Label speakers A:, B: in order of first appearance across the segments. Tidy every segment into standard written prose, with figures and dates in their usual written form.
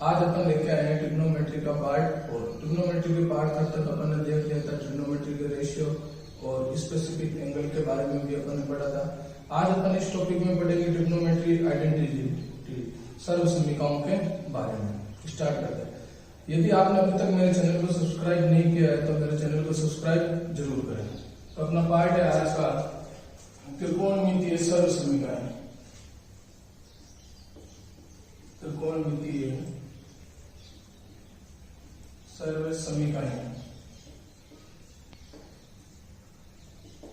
A: आज अपन लेके आए हैं ट्रिग्नोमेट्री का पार्ट। और ट्रिग्नोमेट्री के पार्ट तक अपन ने देख लिया था ट्रिग्नोमेट्री के रेशियो और स्पेसिफिक एंगल के बारे में भी अपन ने पढ़ा था। आज अपन इस टॉपिक में पढ़ेंगे ट्रिग्नोमेट्री आइडेंटिटी, सर्व समीकरणों के बारे में। स्टार्ट करते हैं। यदि आपने अभी तक मेरे चैनल को सब्सक्राइब नहीं किया है तो मेरे चैनल को सब्सक्राइब जरूर करें। तो अपना पार्ट है आज का त्रिकोणमितीय सर्व समीकरण। त्रिकोणमितीय सर्व समीकरण,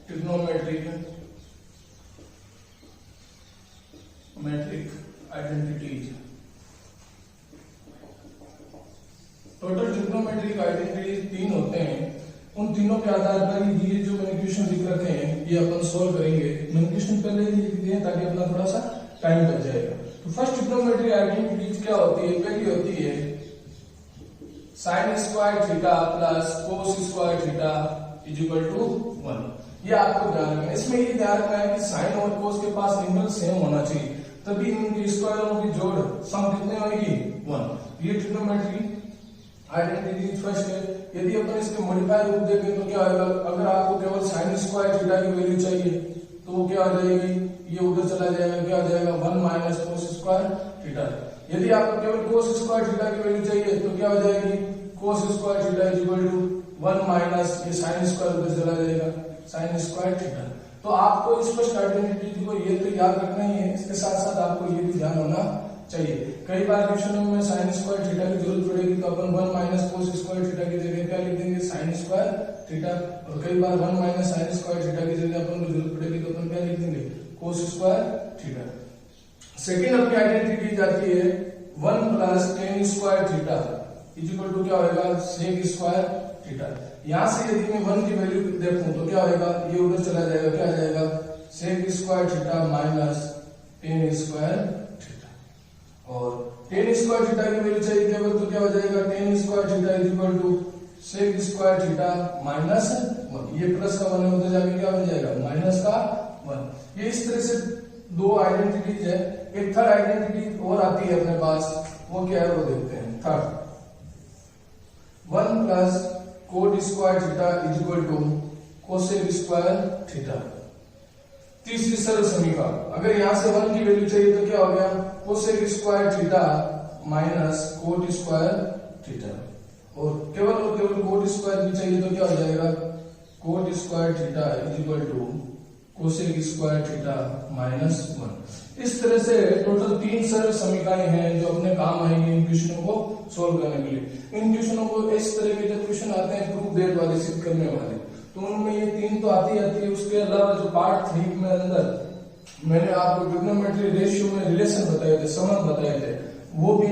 A: trigonometric identities. Total trigonometric identities 3 होते हैं। उन तीनों के आधार पर ये जो मैंने क्वेश्चन लिख रखे हैं ये अपन सोल्व करेंगे। मैंने क्वेश्चन पहले ही लिख दिए ताकि अपना थोड़ा सा टाइम बच जाएगा। तो फर्स्ट ट्रिग्नोमेट्रिक आइडेंटिटीज क्या होती है? पहली होती है sine square theta plus cos square theta is equal to 1। ये आपको ध्यान रखना है। इसमें ये ध्यान रखना है कि साइन और कोस के पास एंगल सेम होना चाहिए, तभी इनकी स्क्वायरों की जोड़ सम कितने होगी? 1। ये ट्रिग्नोमेट्री आइडेंटिटी फर्स्ट है। यदि अपन इसके मॉडिफाई रूप देखें तो क्या होगा? अगर आपको केवल साइन स्क्वायर थीटा की वैल्यू चाहिए तो वो क्या हो जाएगी? ये उधर चला जाएगा, क्या हो जाएगा? 1 माइनस कोस स्क्वायर थीटा। यदि आपको केवल कोस स्क्वायर थीटा की वैल्यू चाहिए तो क्या हो जाएगी? Cos square theta is equal to 1 minus ये साइन स्क्वायर उधर चला जाएगा, साइन स्क्वायर थीटा। तो आपको इस फर्स्ट आइडेंटिटी को ये तो याद रखना ही है, इसके साथ साथ आपको ये भी ध्यान होना चाहिए। कई बार क्वेश्चनों में साइन स्क्वायर थीटा की जरूरत पड़ेगी तो अपन 1 माइनस कोस स्क्वायर थीटा की जगह क्या लिख देंगे? Sign square theta. और कई बार 1 माइनस साइन स्क्वायर थीटा की जगह अपन को जरूरत पड़ेगी तो अपन क्या लिख देंगे? Cos square theta. सेकेंड अपनी आइडेंटिटी जाती है 1 plus tan square theta is equal to क्या होगा? Sec square theta. यहां से यदि मैं 1 की वैल्यू देखूं तो क्या होगा? ये उधर चला जाएगा, क्या आ जाएगा? Sec square theta minus tan square theta. और टेन स्क्वायर थीटा की वैल्यू चाहिए केवल तो क्या हो जाएगा? Tan square theta is equal to sec square theta minus 1। ये प्लस का 1 है, उधर जाके क्या हो जाएगा? माइनस का 1। ये इस तरह से 2 आइडेंटिटीज है। एक थर्ड आइडेंटिटी और आती है अपने पास, वो क्या है वो देखते हैं। Third 1 plus cot square theta is equal to cosec square theta. तीसरी सरल समीकरण, अगर यहां से 1 की वैल्यू चाहिए तो क्या हो गया? Cosec square theta minus cot square theta. और केवल कोट स्क्वायर भी चाहिए तो क्या हो जाएगा? Cot square theta is equal to cosec square theta minus 1। इस तरह से टोटल 3 सरल समीकरण हैं जो अपने काम आएंगे इन क्वेश्चनों को सोल्व करने के लिए। इन क्वेश्चनों को इस तरह के जब क्वेश्चन आते हैं प्रूफ डेट वाले, सिद्ध करने वाले, तो उनमें ये 3 तो आती है। उसके अलावा जो पार्ट 3 में अंदर मैंने आपको ट्रिग्नोमेट्री रेशियो में रिलेशन बताए थे, संबंध बताए थे, वो भी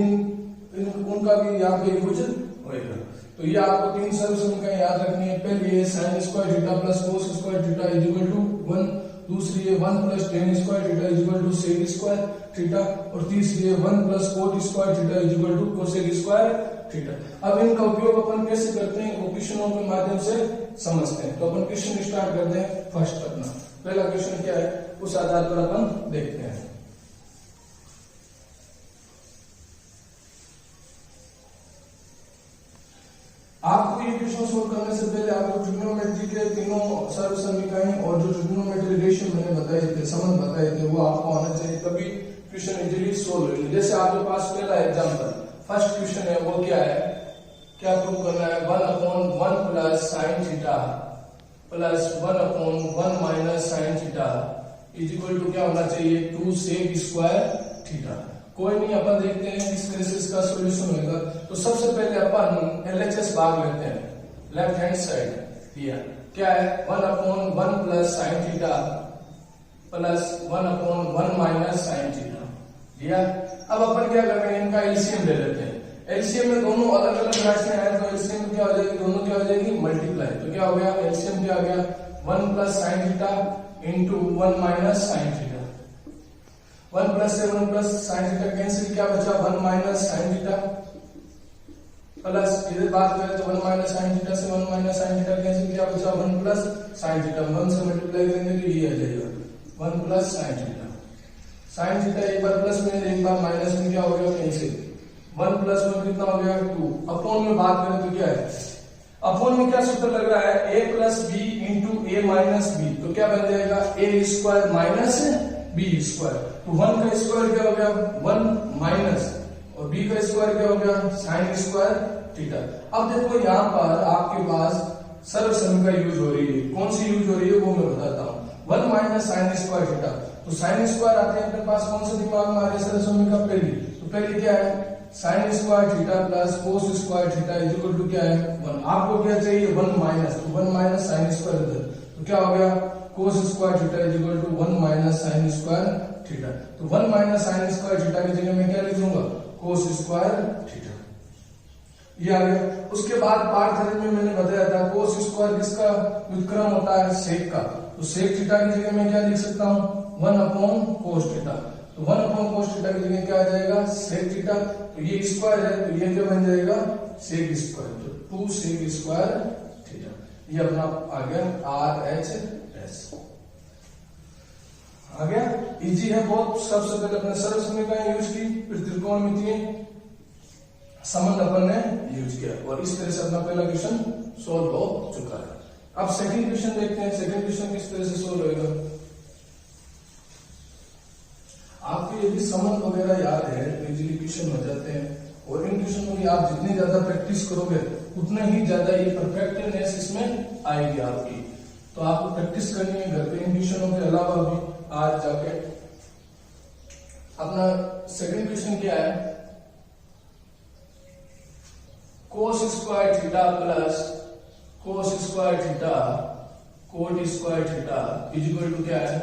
A: उनका भी यहाँ पे यूज होगा। तो ये आपको 3 सरल समीकरण याद रखनी है। पहली है sine square theta plus cos square theta is equal to 1। दूसरी है 1 plus tan square theta is equal to sec square theta. और तीसरी है 1 plus cot square theta is equal to cosec square theta. अब इनका उपयोग अपन कैसे करते हैं वो क्वेश्चनों के माध्यम से समझते हैं। तो अपन क्वेश्चन स्टार्ट करते हैं। फर्स्ट अपना पहला क्वेश्चन क्या है उस आधार पर अपन देखते हैं। आपको ये क्वेश्चन सोल्व करने से पहले आपको ट्रिग्नोमेट्री के तीनों सर्व समीकरण और जो ट्रिग्नोमेट्री रेशियो मैंने बताए थे, संबंध बताए थे, वो आपको आना चाहिए, तभी क्वेश्चन इजीली सोल्व होगा। जैसे आपके पास पहला एग्जांपल फर्स्ट क्वेश्चन है, वो क्या है? क्या प्रूव करना है? 1/1 plus sine theta plus 1/1 minus sine theta is equal to क्या होना चाहिए? 2 सेक स्क्वायर थीटा। कोई नहीं, अपन देखते हैं किस तरह से इसका सॉल्यूशन होगा। तो सबसे पहले अपन एलएचएस भाग लेते हैं, लेफ्ट हैंड साइड लिया। क्या है? 1/1 plus sine theta plus 1/1 minus sine theta लिया। अब अपन क्या कर रहे हैं? इनका एलसीएम ले लेते हैं। एलसीएम में दोनों अलग अलग राशियां हैं तो एलसीएम में क्या हो जाएगी? दोनों क्या हो जाएगी? मल्टीप्लाई। तो क्या हो गया? एलसीएम क्या आ गया? 1 plus sine theta into 1 minus sine theta. 1 plus से 1 प्लस साइन थीटा कैंसिल, क्या बचा? 1 माइनस साइन थीटा प्लस इधर बात करें तो 1 माइनस साइन थीटा से 1 माइनस साइन थीटा कैंसिल, क्या बचा? 1 प्लस साइन थीटा। 1 से मल्टीप्लाई करेंगे तो ये आ जाएगा 1 plus sine theta. Sine theta एक बार प्लस में एक बार माइनस में क्या हो गया? कैंसिल। 1 प्लस 1 कितना हो गया 2। अपॉन में बात करें तो क्या है, अपॉन में क्या सूत्र लग रहा है, a plus b into a minus b, तो क्या बन जाएगा a square minus b square. तो 1 का स्क्वायर क्या हो गया 1 माइनस, और b का स्क्वायर क्या हो गया साइन स्क्वायर थीटा। अब देखो यहाँ पर आपके पास सर्व समीका यूज हो रही है, कौन सी यूज हो रही है वो मैं बताता हूँ। 1 माइनस साइन स्क्वायर थीटा, तो साइन स्क्वायर आते हैं अपने पास कौन सा दिमाग में आ रही है सर्व समीका पहली, तो पहले क्या है sine square theta plus cos square theta is equal to क्या है 1। आपको क्या चाहिए 1 माइनस, तो 1 माइनस साइन स्क्वायर इधर, तो क्या हो गया cos square theta is equal to 1 minus sine square theta. तो 1 माइनस साइन स्क्वायर थीटा की जगह मैं क्या लिख दूंगा कोस स्क्वायर थीटा, ये आ गया। उसके बाद पार्ट थ्योरम में मैंने बताया था कोस स्क्वायर किसका व्युत्क्रम होता है सेक का, तो सेक थीटा की जगह मैं क्या लिख सकता हूँ 1 अपॉन कोस थीटा, तो 1 अपॉन कोस थीटा की जगह क्या आ जाएगा सेक थीटा, तो ये स्क्वायर है तो ये क्या बन जाएगा सेक स्क्वायर, तो 2 सेक स्क्वायर थीटा, ये अपना आ गया आर एच एस आ गया। इजी है बहुत। सबसे पहले अपने सर्व समीकरण यूज की, फिर त्रिकोणमितीय संबंध अपन ने यूज किया, और इस तरह से अपना पहला क्वेश्चन सोल्व हो चुका है। अब सेकंड क्वेश्चन देखते हैं, सेकंड क्वेश्चन किस तरह से सोल्व होगा। आपको यदि संबंध वगैरह याद है तो इजीली क्वेश्चन हो जाते हैं, और इन क्वेश्चनों की आप जितनी ज्यादा प्रैक्टिस करोगे उतना ही ज्यादा ये परफेक्टनेस इसमें आएगी आपकी। तो आपको प्रैक्टिस करनी है घर पे इन क्वेश्चनों के अलावा भी आज जाके। अपना सेकंड क्वेश्चन क्या है, cos square theta plus cos square theta cot square theta is equal to क्या है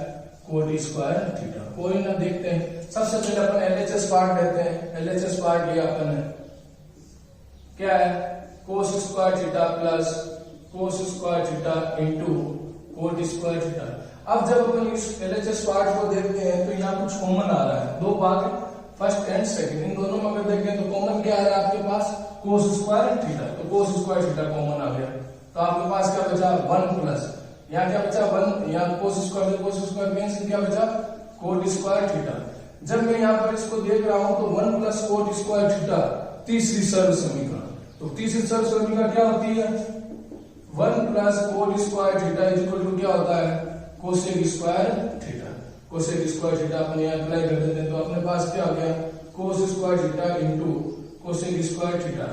A: कोट स्क्वायर थीटा। कोई ना देखते हैं, सबसे पहले अपन एलएचएस पार्ट लेते हैं। एलएचएस पार्ट लिया अपन ने, क्या है cos square theta plus cos square theta into coat square theta. अब जब अपन इस एलएचएस पार्ट को देखते हैं तो यहाँ कुछ कॉमन आ रहा है, दो भाग फर्स्ट एंड सेकंड, इन दोनों में अगर देखें तो कॉमन क्या आ रहा है आपके पास कोस स्क्वायर थीटा, तो कोस स्क्वायर थीटा कॉमन आ गया, तो आपके पास क्या बचा 1 प्लस यहाँ क्या बचा 1, यहाँ कोस स्क्वायर कैंसिल, क्या बचा कोट स्क्वायर थीटा। जब मैं यहाँ पर इसको देख रहा हूं तो 1 प्लस कोट स्क्वायर थीटा तीसरी सर्व समीकरण, तो तीसरी सर्व समीकरण क्या होती है 1 plus cot square theta is equal to क्या होता है cosec square theta. Cosec square theta अपने यहाँ अप्लाई कर देते हैं, तो अपने पास क्या हो गया cos square theta into cosec square theta.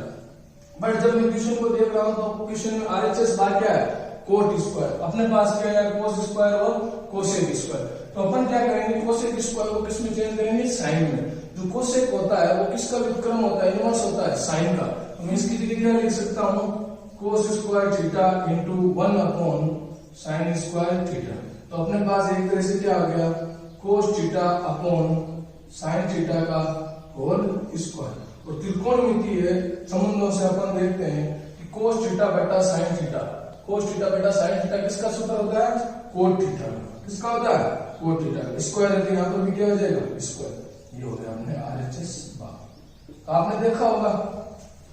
A: But जब मैं क्वेश्चन को देख रहा हूं तो क्वेश्चन में आरएचएस भाग क्या है कोट स्क्वायर, अपने पास क्या है कोस स्क्वायर और कोसेक स्क्वायर, तो अपन क्या करेंगे कोसेक स्क्वायर को किस में चेंज करेंगे साइन में। जो कोसेक होता है वो किसका व्युत्क्रम होता है इनवर्स होता है साइन का, तो मैं इसकी जगह क्या लिख सकता हूँ cos square theta into 1 upon sign square theta. तो अपने पास एक तरह से क्या आ गया कोस थीटा अपॉन साइन थीटा का होल स्क्वायर। और त्रिकोणमितीय संबंधों से अपन देखते हैं कि कोस थीटा बटा साइन थीटा, कोस थीटा बटा साइन थीटा किसका सूत्र होता है कोट थीटा, किसका होता है कोट थीटा का स्क्वायर है, यहाँ पर भी क्या हो जाएगा स्क्वायर। ये हो गया हमने आरएचएस भाग। तो आपने देखा होगा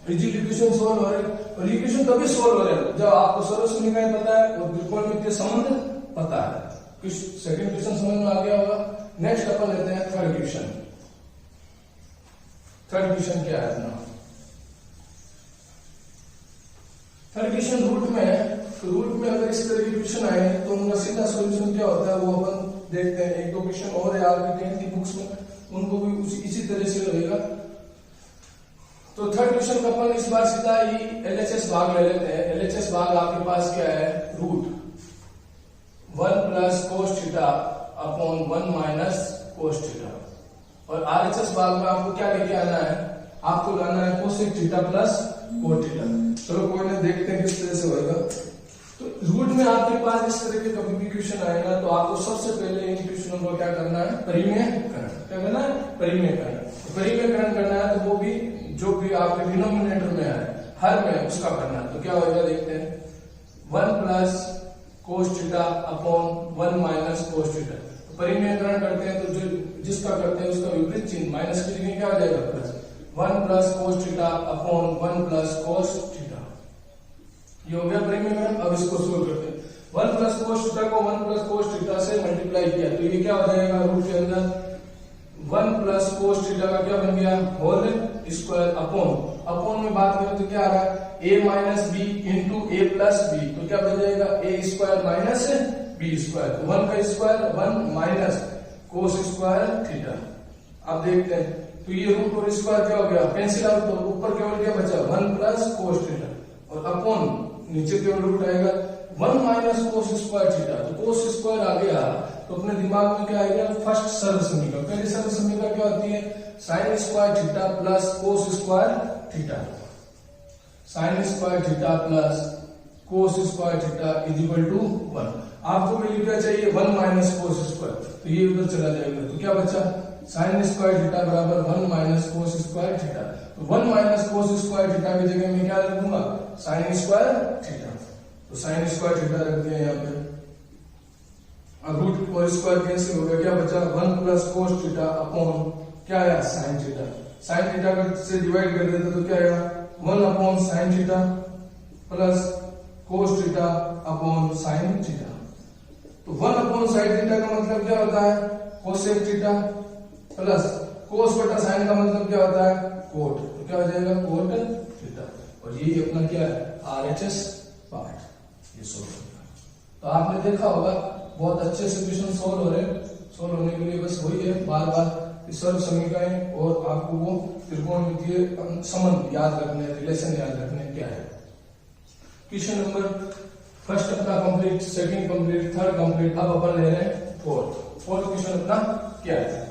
A: इजीली क्वेश्चन सोल्व हो रहे, और ये क्वेश्चन तभी सोल्व हो रहे हैं जब आपको सर्व समीकरण पता है और त्रिकोणमितीय संबंध पता है। सेकंड क्वेश्चन समझ में आ गया होगा। नेक्स्ट अपन लेते हैं थर्ड क्वेश्चन। थर्ड क्वेश्चन क्या है अपना, थर्ड क्वेश्चन रूट में है, तो रूट में अगर इस तरह के क्वेश्चन आए तो उनका सीधा सोल्यूशन क्या होता है वो अपन देखते हैं। एक दो क्वेश्चन और है आपकी 10th की बुक्स में, उनको भी इसी तरह से रहेगा। तो थर्ड क्वेश्चन का अपन इस बार सीधा ही एलएचएस भाग ले लेते हैं। एलएचएस भाग आपके पास क्या है root 1 plus cos theta upon 1 minus cos theta, और आरएचएस भाग में आपको क्या लेके आना है आपको लाना है cosec theta plus cot theta. चलो कोई ना देखते हैं किस तरह से होगा। तो रूट में आपके पास इस तरह के कभी भी क्वेश्चन आएगा तो आपको सबसे पहले इन क्वेश्चनों को क्या करना है परिमेयकरण, क्या करना है परिमेयकरण। परिमेयकरण करना है तो वो भी जो भी आपके डिनोमिनेटर में है हर में उसका करना है। तो क्या होगा देखते हैं 1 plus cos theta upon 1 minus cos theta. परिमेयकरण करते हैं तो जो जिसका करते हैं उसका विपरीत चिन्ह माइनस की जगह क्या हो जाएगा plus 1 plus cos theta upon 1 plus cos theta. ये हो गया परिमेयकरण। अब इसको सोल्व करते हैं 1 प्लस कोस थीटा को 1 प्लस कोस थीटा से मल्टीप्लाई किया तो ये क्या हो जाएगा रूट के अंदर 1 प्लस कोस थीटा का क्या बन गया होल स्क्वायर अपॉन में बात करें तो क्या आ रहा है a minus b into a plus b, तो क्या बन जाएगा a square minus b square, 1 का square 1 minus cos square theta. अब देखते हैं तो ये रूट और स्क्वायर क्या हो गया कैंसिल आउट, तो ऊपर केवल क्या बचा 1 प्लस कोस थीटा और अपॉन नीचे केवल रूट आएगा 1 माइनस कोस स्क्वायर थीटा। तो कोस स्क्वायर आ गया तो अपने दिमाग में क्या आएगा फर्स्ट सर्व समीकरण, पहली सर्व समीकरण क्या होती है sine square theta plus cos square theta, sine square theta plus cos square theta is equal to 1। आपको वैल्यू क्या चाहिए 1 माइनस कोस स्क्वायर, तो ये उधर चला जाएगा तो क्या बचा साइन स्क्वायर थीटा बराबर 1 माइनस कोस स्क्वायर थीटा। तो 1 माइनस कोस स्क्वायर थीटा की जगह मैं क्या रख दूंगा साइन स्क्वायर थीटा, तो साइन स्क्वायर थीटा रख दिया यहाँ पे। अब रूट और स्क्वायर कैंसिल हो गया, क्या बचा 1 प्लस कोस थीटा अपॉन क्या आया साइन थीटा, साइन थीटा से डिवाइड कर देते तो क्या आएगा 1 upon sine theta plus cos theta upon sine theta. तो 1 अपॉन साइन थीटा का मतलब क्या होता है कोसेक थीटा प्लस कोस बटा साइन का मतलब क्या होता है कोट, तो क्या हो जाएगा कोट थीटा। और ये अपना क्या है आरएचएस पार्ट, ये सोल्व होगा। तो आपने देखा होगा बहुत अच्छे से क्वेश्चन सोल्व हो रहे हैं, सोल्व होने के लिए बस वही है बार बार सर्व समीकरण और आपको वो त्रिकोणमितीय संबंध याद रखने, रिलेशन याद रखने क्या है। क्वेश्चन नंबर फर्स्ट अपना complete, second complete, third complete, अब अपन ले रहे हैं फोर्थ क्वेश्चन अपना क्या है।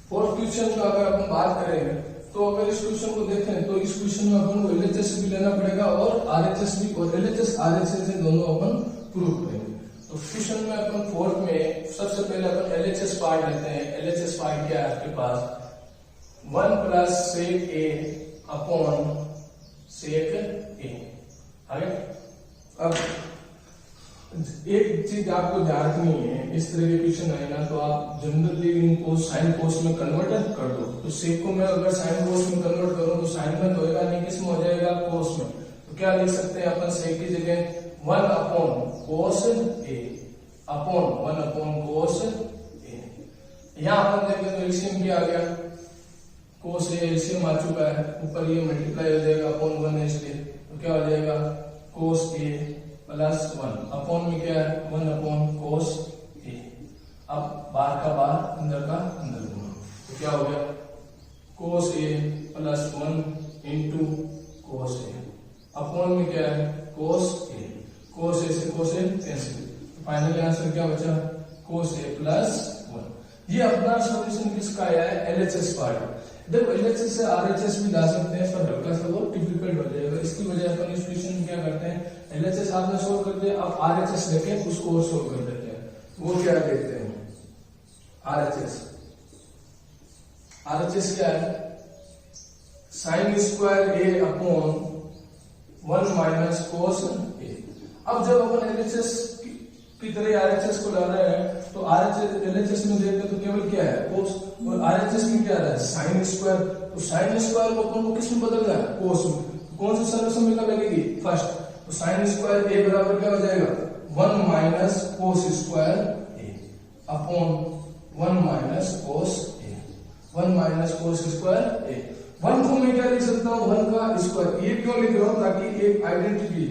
A: फोर्थ क्वेश्चन का अगर अपन बात करें तो अगर इस क्वेश्चन को देखें तो इस क्वेश्चन में अपन को एलएचएस भी लेना पड़ेगा और आरएचएस भी, और एलएचएस आरएचएस दोनों अपन प्रूव करेंगे। तो क्वेश्चन में अपन फोर्थ में सबसे पहले अपन एलएचएस पार्ट लेते हैं। एलएचएस पार्ट क्या है आपके पास 1 प्लस सेक ए अपॉन सेक ए। आगे अब एक चीज आपको ध्यान रखनी है, इस तरह के क्वेश्चन आए ना तो आप जनरली इनको साइन कोस में कन्वर्ट कर दो। तो सेक को मैं अगर साइन कोस में कन्वर्ट करूं तो साइन में तो होगा नहीं, किस में हो जाएगा कोस में। तो क्या लिख सकते हैं अपन सेक की जगह 1 अपॉन कोस ए अपॉन 1 अपॉन कोस ए। यहां अपन देखें तो एलसीएम क्या आ गया कोस ए, एलसीएम आ चुका है, ऊपर ये मल्टीप्लाई हो जाएगा अपॉन 1 इसलिए, तो क्या हो जाएगा कोस ए प्लस 1 अपॉन में क्या है 1 अपॉन कोस ए। अब बाहर का बाहर अंदर का अंदर गुना, तो क्या हो गया कोस ए प्लस 1 इंटू कोस ए अपॉन में क्या है कोस ए, कोस ए से कोस ए कैंसिल, फाइनली आंसर क्या बचा कोस ए प्लस 1। ये अपना सॉल्यूशन किसका आया है एलएचएस पार्ट। देखो एलएचएस से आरएचएस भी ला सकते हैं पर हल्का सा वो डिफिकल्ट हो जाएगा, इसकी वजह अपन इस क्वेश्चन में क्या करते हैं एलएचएस आपने सोल्व कर दिया, अब आरएचएस लेके उसको और सोल्व कर देते हैं। वो क्या देखते हैं आरएचएस, आरएचएस क्या है साइन स्क्वायर ए अपॉन 1 माइनस कोस ए। अब जब अपन एलएचएस की तरह आरएचएस को ला रहे हैं तो आरएचएस एलएचएस में देखते हैं तो केवल क्या है कोस, और आरएचएस में क्या रहा है साइन स्क्वायर। तो साइन स्क्वायर को अपन को किस में बदलना है कोस में, तो कौन सी सर्व समीकरण लगेगी फर्स्ट, तो साइन स्क्वायर ए बराबर क्या हो जाएगा 1 माइनस कोस स्क्वायर ए अपॉन 1 माइनस कोस ए, 1 माइनस कोस स्क्वायर ए। 1 को मैं क्या लिख सकता हूँ 1 का स्क्वायर, ये क्यों लिख रहा हूँ ताकि एक आइडेंटिटी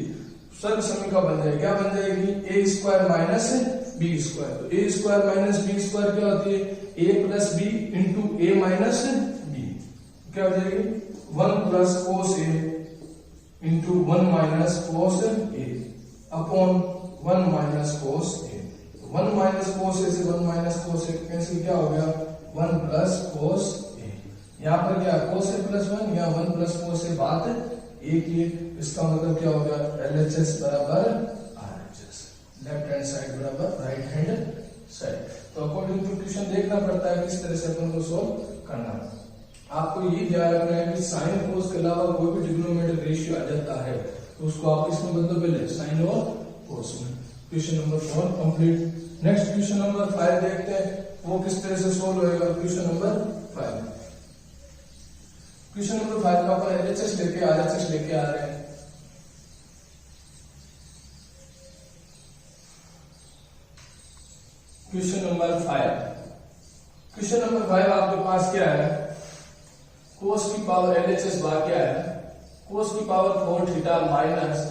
A: सर्व समीकरण बन जाए, क्या बन जाएगी ए स्क्वायर माइनस बी स्क्वायर। तो ए स्क्वायर माइनस बी स्क्वायर क्या होती है ए plus b into a minus B, क्या हो जाएगी 1 प्लस कोस ए इंटू 1 माइनस कोस ए अपॉन 1 माइनस कोस ए। 1 माइनस कोस ए से 1 माइनस कोस ए कैंसिल, क्या हो गया 1 प्लस कोस ए। यहाँ पर क्या कोस ए प्लस 1, यहाँ 1 प्लस कोस ए बात एक ही, इसका मतलब क्या होगा एलएचएस बराबर आरएचएस, लेफ्ट हैंड साइड बराबर राइट हैंड साइड। तो अकॉर्डिंग टू क्वेश्चन देखना पड़ता है किस तरह से अपन को सोल्व करना। आपको ये ध्यान रखना है कि साइन कोस के अलावा कोई भी ट्रिग्नोमेट्रिक रेशियो आ जाता है तो उसको आप इसमें बदलो पहले साइन और कोस में। Question number 4 complete. Next question number 5 देखते हैं वो किस तरह से सोल्व होएगा। क्वेश्चन नंबर 5, क्वेश्चन नंबर 5 का अपन एलएचएस लेके आरएचएस लेके आ रहे हैं। Question number 5। क्वेश्चन नंबर 5 आपके पास क्या है, कोस की पावर LHS बार क्या है, कोस की पावर 4 थीटा माइनस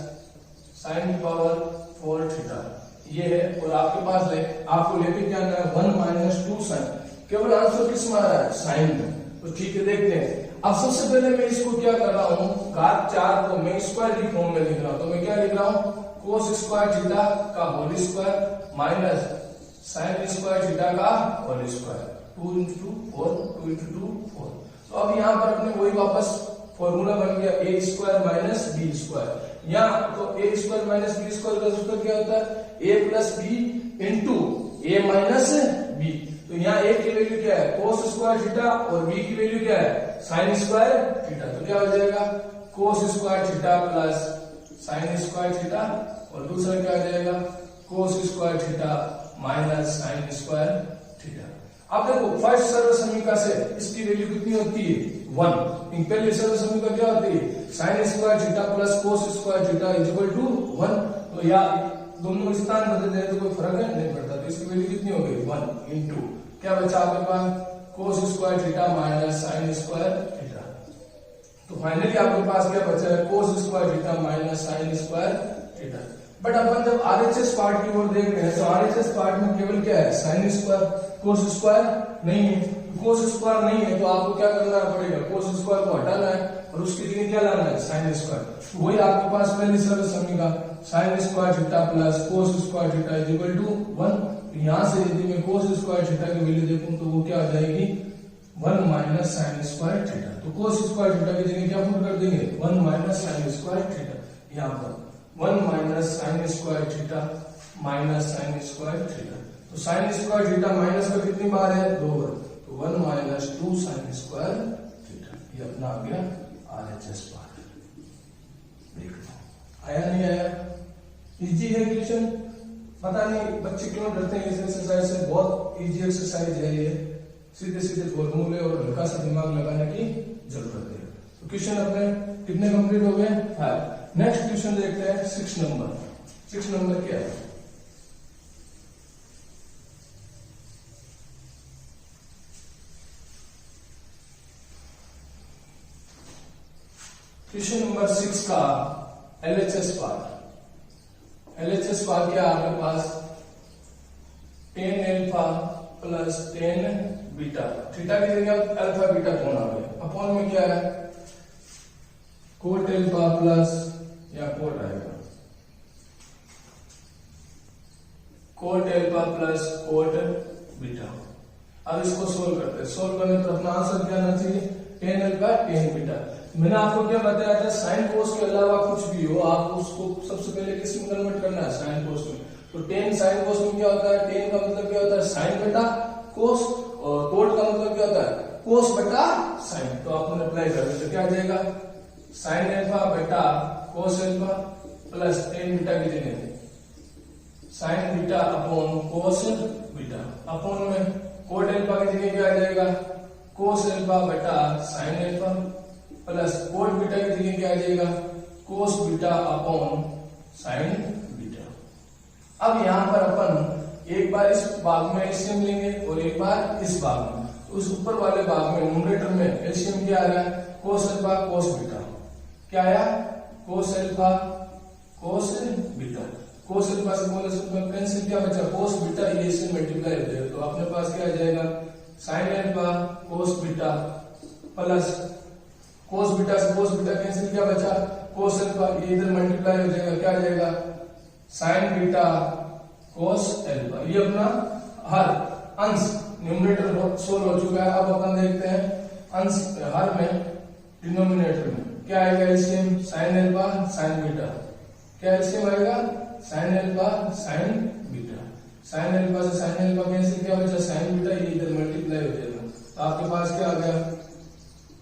A: साइन की पावर 4 थीटा ये है। और आपके पास आपको लेके क्या आना है 1 माइनस 2 साइन, केवल आंसर किस में आ रहा है साइन में। तो ठीक है देखते हैं। अब सबसे पहले मैं इसको क्या कर रहा हूँ, घात 4 को मैं स्क्वायर की फॉर्म में लिख रहा हूँ। तो मैं क्या लिख रहा हूँ, कोस स्क्वायर थीटा का whole square minus sine square theta का होल स्क्वायर 2 into 2 4 2 into 2 4। तो अब यहाँ पर अपने वही वापस फॉर्मूला बन गया a square minus b square. यहाँ तो a square minus b square का सूत्र क्या होता है, a plus b into a minus b. तो यहाँ a की वैल्यू क्या है कोस स्क्वायर थीटा और b की वैल्यू क्या है साइन स्क्वायर थीटा। तो क्या हो जाएगा cos square theta plus sine square theta और दूसरा क्या हो जाएगा cos square theta minus sine square theta. अब देखो फर्स्ट सर्व समीकरण से इसकी वैल्यू कितनी होती है 1। पहले सर्व समीकरण क्या होती है sine square theta plus cos square theta is equal to 1। तो या दोनों स्थान बदल जाए तो कोई फर्क नहीं पड़ता। तो इसकी वैल्यू कितनी हो गई 1 इंटू क्या बचा आपके पास cos square theta minus sine square theta. तो फाइनली आपके पास क्या बचा है cos square theta minus sine square theta. But अपन जब RHS पार्ट की ओर देख रहे हैं तो RHS पार्ट में केवल क्या है साइन स्क्वायर, कोस स्क्वायर नहीं है। कोस स्क्वायर नहीं है तो आपको क्या करना पड़ेगा कोस स्क्वायर को हटाना है और उसकी जगह क्या लाना है साइन स्क्वायर। वही आपके पास पहले सर्व समीकरण sine square theta plus cos square theta is equal to 1। यहां से यदि मैं कोस स्क्वायर थीटा की वैल्यू देखूं तो वो क्या आ जाएगी 1 माइनस साइन स्क्वायर थीटा। तो कोस स्क्वायर थीटा की जगह क्या पुट कर देंगे 1 माइनस साइन स्क्वायर थीटा। यहाँ पर 1 minus sine square theta minus sine square theta. तो साइन स्क्वायर थीटा माइनस का कितनी बार है 2 बार। तो 1 माइनस 2 साइन स्क्वायर थीटा ये अपना आ गया RHS पार्ट। देख लो आया नहीं आया, इजी है क्वेश्चन। पता नहीं बच्चे क्यों डरते हैं इस एक्सरसाइज से, बहुत इजी एक्सरसाइज है ये। सीधे सीधे फॉर्मूले और हल्का सा दिमाग लगाने की जरूरत है। तो क्वेश्चन अपने कितने कंप्लीट हो गए 5। नेक्स्ट क्वेश्चन देखते हैं 6 नंबर। 6 नंबर क्या है, क्वेश्चन नंबर 6 का LHS पार्ट। LHS पार्ट क्या आपके पास tan alpha plus tan beta, theta की जगह अल्फा बीटा कौन आ गया, अपॉन में क्या है कोट अल्फा प्लस या कोट आएगा coat alpha plus coat beta. अब इसको सोल्व करते हैं। सोल्व करने पर अपना आंसर क्या आना चाहिए tan अल्फा tan बीटा। मैंने आपको क्या बताया था साइन कोस के अलावा कुछ भी हो आप उसको सबसे पहले किस में कन्वर्ट करना है साइन कोस में। तो tan साइन कोस में क्या होता है, tan का मतलब क्या होता है साइन बटा कोस और कोट का मतलब क्या होता है कोस बटा साइन। तो आप अप्लाई कर देते क्या आ जाएगा साइन अल्फा बटा cos alpha plus tan beta की जगह sign beta upon cos beta, upon में कोट अल्फा की जगह क्या आ जाएगा कोस अल्फा बटा sine alpha plus coat beta की जगह क्या आ जाएगा cos beta upon sine beta. अब यहां पर अपन एक बार इस भाग में एलसीएम लेंगे और एक बार इस भाग में। तो उस ऊपर वाले भाग में न्यूमरेटर में एलसीएम क्या आ रहा है कोस अल्फा कोस बीटा, क्या आया कोस alpha cos beta. Cos alpha से बोले कैंसिल क्या बचा कोस बीटा, ये से मल्टीप्लाई हो जाएगा। तो अपने पास क्या आ जाएगा sine alpha cos beta plus cos beta से कोस बीटा कैंसिल क्या बचा कोस अल्फा, ये इधर मल्टीप्लाई हो जाएगा क्या आ जाएगा साइन बीटा कोस अल्फा। ये अपना हर अंश न्यूमरेटर सोल्व हो चुका है। अब अपन देखते हैं अंश हर में डिनोमिनेटर में क्या आएगा LCM sign alpha sine beta, क्या एलसीएम आएगा sign alpha sine beta. Sine alpha से साइन अल्फा कैंसिल क्या बचा साइन बीटा, ये इधर मल्टीप्लाई हो जाएगा। तो आपके पास क्या आ गया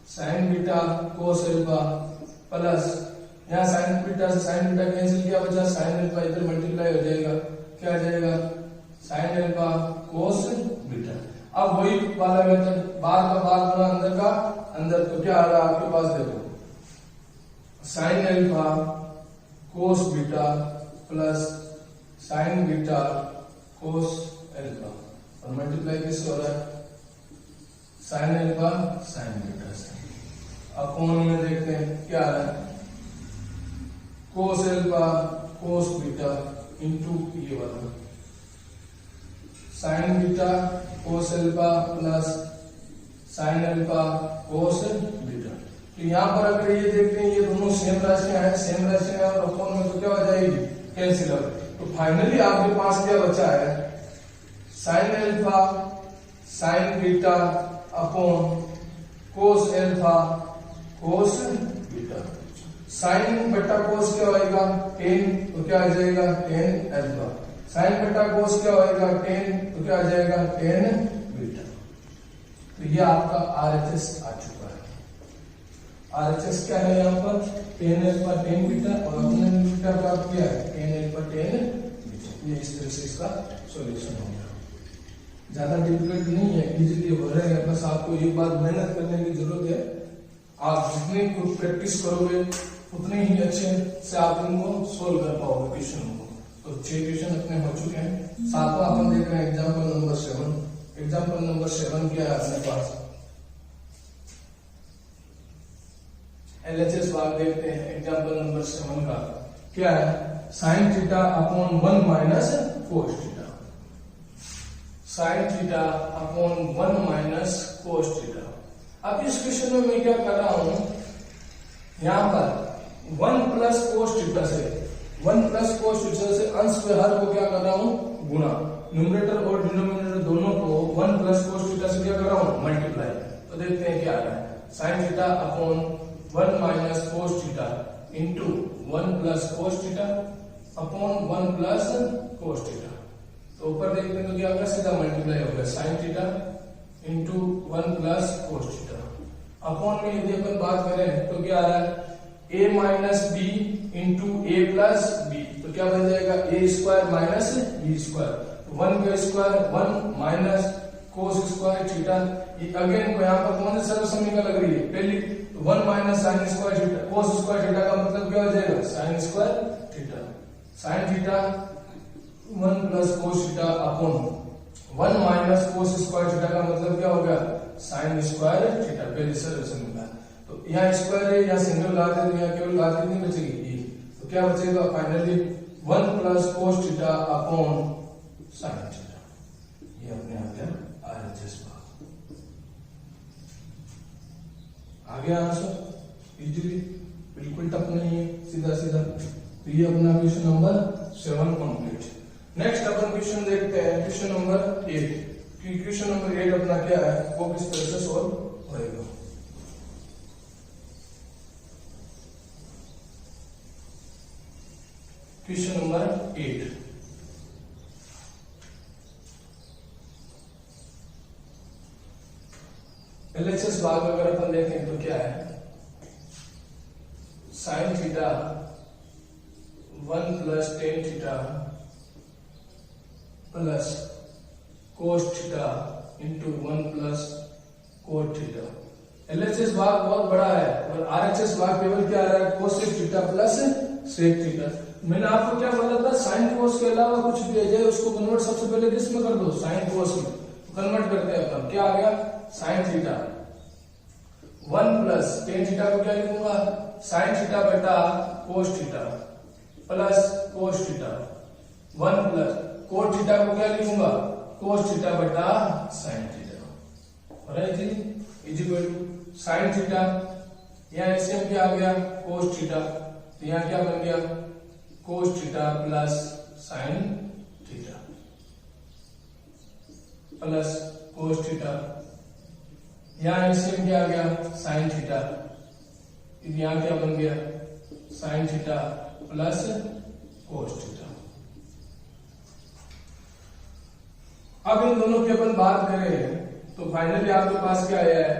A: sign beta cos alpha plus यहाँ साइन बीटा से साइन बीटा कैंसिल क्या बचा साइन अल्फा इधर मल्टीप्लाई हो जाएगा क्या आ जाएगा साइन अल्फा कोस बीटा। अब वही वाला मेथड बाहर का भाग बना अंदर का अंदर, तो क्या आ रहा है आपके पास देखो sine alpha cos beta plus sign beta cos alpha. और मल्टीप्लाई किससे हो रहा है, साइन अल्फा साइन बीटा से। अपॉन में देखते हैं क्या आ रहा है, कोस अल्फा कोस बीटा इंटू ये वाला sign beta cos alpha plus sine alpha cos beta. तो यहाँ पर अगर ये देखते हैं ये दोनों सेम राशियां हैं, सेम राशियां और अपॉन में तो क्या हो जाएगी, कैंसिल हो। तो फाइनली आपके पास क्या बचा है, sine alpha sine beta upon cos alpha cos beta. Sine बटा कोस क्या होएगा, टेन, तो क्या आ जाएगा टेन अल्फा। साइन बटा कोस क्या होएगा, टेन, तो क्या आ जाएगा टेन बीटा। तो ये आपका आरएचएस आ चुका है। आरएचएस क्या है यहाँ पर, टेन अल्फा टेन बीटा, और अपने बीटा प्राप्त किया है टेन अल्फा टेन बीटा। ये इस तरह से इसका सॉल्यूशन हो गया। ज्यादा डिफिकल्ट नहीं है, इजीली हो रहा है। बस आपको एक बार मेहनत करने की जरूरत है। आप जितनी खुद प्रैक्टिस करोगे उतने ही अच्छे से आप इनको सोल्व कर पाओगे क्वेश्चन को। तो 6 क्वेश्चन अपने हो चुके हैं। सातवां अपन देख रहे हैं एग्जाम्पल नंबर 7। एग्जाम्पल नंबर 7 क्या है अपने पास, एलएचएस भाग देखते हैं। एग्जाम्पल नंबर 7 का क्या है, sine theta upon 1 minus cos theta. Sine theta upon 1 minus cos theta. अब इस क्वेश्चन में मैं क्या कर रहा हूं, यहां पर 1 प्लस कोस थीटा से 1 प्लस कोस थीटा से अंश पे हर को क्या कर रहा हूं, गुणा। न्यूमरेटर और डिनोमिनेटर दोनों को 1 प्लस कोस थीटा से क्या कर रहा हूं, मल्टीप्लाई। तो देखते हैं क्या आ रहा है, sine theta upon 1 minus cos theta into 1 plus cos theta upon 1 plus cos theta. तो ऊपर देखते हैं तो क्या होगा, सीधा मल्टीप्लाई होगा, sign theta into 1 plus cos theta. Upon में यदि अपन बात करें तो क्या आ रहा है, a minus b into a plus b. तो क्या बन जाएगा, a square minus b square. 1 का square 1 minus cos square theta. Again को यहाँ पर कौन सी सरल समीकरण लग रही है, पहली 1 minus sine square theta cos square theta का मतलब क्या हो जाएगा, sign square theta. Sine theta 1 plus cos theta upon 1 minus cos square theta का मतलब क्या हो गया, साइन स्क्वायर थीटा। पहले सरल समीकरण। तो यहाँ स्क्वायर है, यहाँ सिंगल घात है, तो यहाँ केवल घात कितनी बचेगी, e। तो क्या बचेगा finally 1 plus cos theta upon sine theta. ये अपने आप क्या आरएचएस भाग आ गया आंसर इजीली, बिल्कुल टफ नहीं है, सीधा सीधा। तो ये अपना क्वेश्चन नंबर 7 कंप्लीट। नेक्स्ट अपन क्वेश्चन देखते हैं, क्वेश्चन नंबर 8। क्वेश्चन नंबर 8 अपना क्या है, वो किस तरह से सॉल्व होएगा। क्वेश्चन नंबर 8, एलएचएस भाग अगर अपन देखें तो क्या है, sine theta 1 plus tan theta plus cos theta into 1 plus cot theta. LHS भाग बहुत बड़ा है और आरएचएस भाग केवल क्या आ रहा है, cosec theta plus sec theta. मैंने आपको क्या बोला था, साइन कोस के अलावा कुछ भी आ जाए उसको कन्वर्ट सबसे पहले किस में कर दो, साइन कोस में। तो कन्वर्ट करते हैं अपन, क्या आ गया, sine theta 1 plus tan theta को क्या लिखूंगा, साइन थीटा बटा cos theta plus cos theta 1 plus cot theta को क्या लिखूंगा, कोस थीटा बटा साइन थीटा। जी इजिकल टू साइन थीटा, यहाँ एलसीएम क्या आ गया, कोस थीटा। तो यहाँ क्या बन गया, कोस theta plus sine theta plus cos theta. यहाँ एलसीएम क्या आ गया, साइन थीटा। यहाँ क्या बन गया, sine theta plus cos theta. अब इन दोनों की अपन बात करें तो फाइनली आपके पास क्या आया है,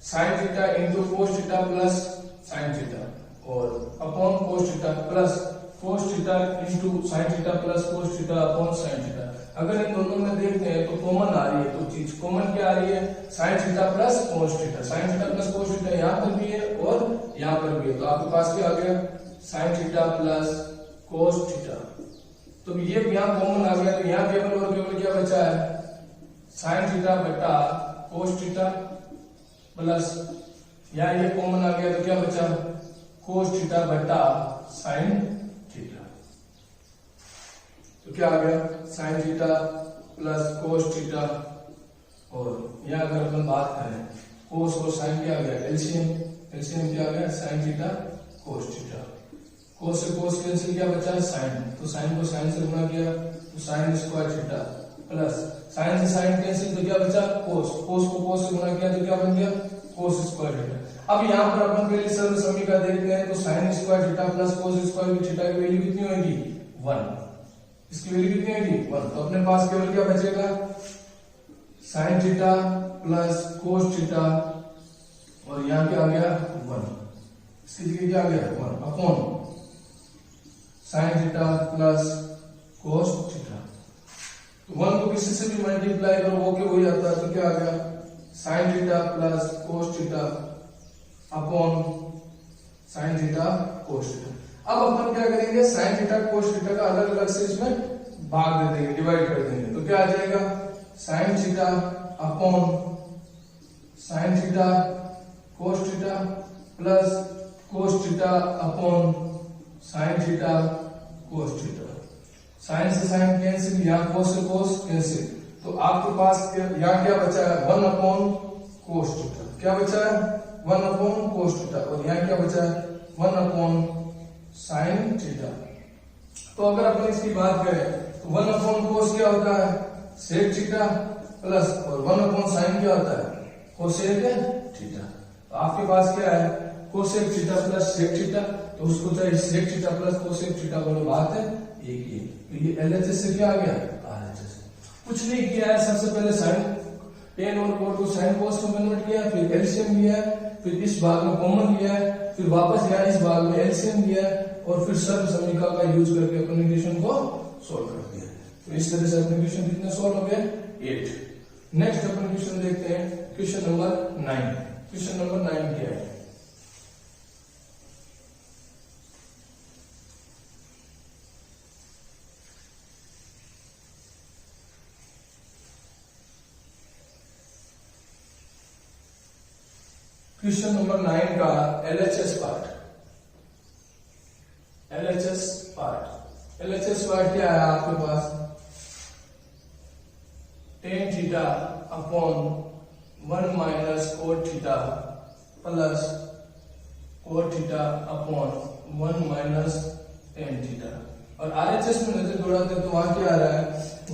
A: sine theta into cos theta plus sine theta और upon cos theta plus cos theta into sine theta plus cos theta upon sine theta. अगर इन दोनों में देखते हैं तो कॉमन आ रही है, तो चीज कॉमन क्या आ रही है, sine theta plus cos theta. Sine theta plus cos theta यहाँ पर भी है और यहाँ पर भी है, तो आपके पास क्या आ गया, sine theta plus cos theta. तो ये यहाँ कॉमन आ गया, तो यहाँ केवल और केवल क्या बचा है, साइन थीटा बटा कोस थीटा प्लस या ये कॉमन आ गया तो क्या बचा कोस थीटा बटा साइन थीटा। तो क्या आ गया sine theta plus cos theta और यहां अगर अपन बात करें कोस और साइन क्या आ गया एलसीएम, एलसीएम क्या आ गया साइन थीटा कोस थीटा। कोस से कोस कैंसिल किया बचा साइन, तो साइन को साइन से गुणा किया तो sign square theta plus sign से साइन कैंसिल तो क्या बचा कोस, कोस को कोस से गुणा किया तो क्या बन गया कोस स्क्वायर थीटा। अब यहाँ पर अपन पहले सरल समीकरण देखते हैं तो sign square theta plus cos square की थीटा की वैल्यू कितनी होगी 1, इसकी वैल्यू कितनी होगी 1। तो अपने पास केवल क्या बचेगा sign theta plus cos theta और यहाँ क्या आ गया 1, इसकी जगह क्या आ गया 1 upon sine theta plus cos theta. तो 1 को किसी से भी मल्टीप्लाई करो वो के वही आता है, तो क्या आ गया sine theta plus cos theta upon sine theta cos theta. अब अपन क्या करेंगे साइन थीटा कोस थीटा का अलग अलग से इसमें भाग दे देंगे, डिवाइड कर देंगे। तो क्या आ जाएगा sine theta upon sine theta cos theta plus cos theta upon sine theta cos theta. Sine से साइन कैंसिल, यहाँ कोस से कोस कैंसिल, तो आपके पास यहाँ क्या बचा है 1 अपॉन कोस थीटा, क्या बचा है 1 अपॉन कोस थीटा और यहाँ क्या बचा है 1 अपॉन साइन थीटा। तो अगर अपन इसकी बात करें तो 1 अपॉन कोस क्या होता है सेक थीटा प्लस और 1 अपॉन साइन क्या होता है कोसेक थीटा। तो आपके पास क्या है cosec theta plus sec theta, तो उसको चाहे sec theta plus cosec theta बोलो बात है एक ही। तो ये एलएचएस से क्या आ गया आरएचएस। कुछ नहीं किया है, सबसे पहले साइन टेन और कोट को साइन कोस में कन्वर्ट किया, फिर एलसीएम लिया है, फिर इस भाग में कॉमन लिया है, फिर वापस यहाँ इस भाग में एलसीएम लिया है और फिर सर्व समीकरण का यूज करके अपने इक्वेशन को सोल्व कर दिया। तो इस तरह से अपने इक्वेशन कितने सोल्व हो गए 8। नेक्स्ट अपन क्वेश्चन देखते हैं क्वेश्चन नंबर 9। क्वेश्चन नंबर 9 क्या है क्वेश्चन नंबर 9 का LHS part. LHS part, LHS part क्या है आपके पास tan theta upon 1 minus cot theta plus cot theta upon 1 minus tan theta. और आरएचएस में नजर दौड़ाते हैं तो वहां क्या आ रहा है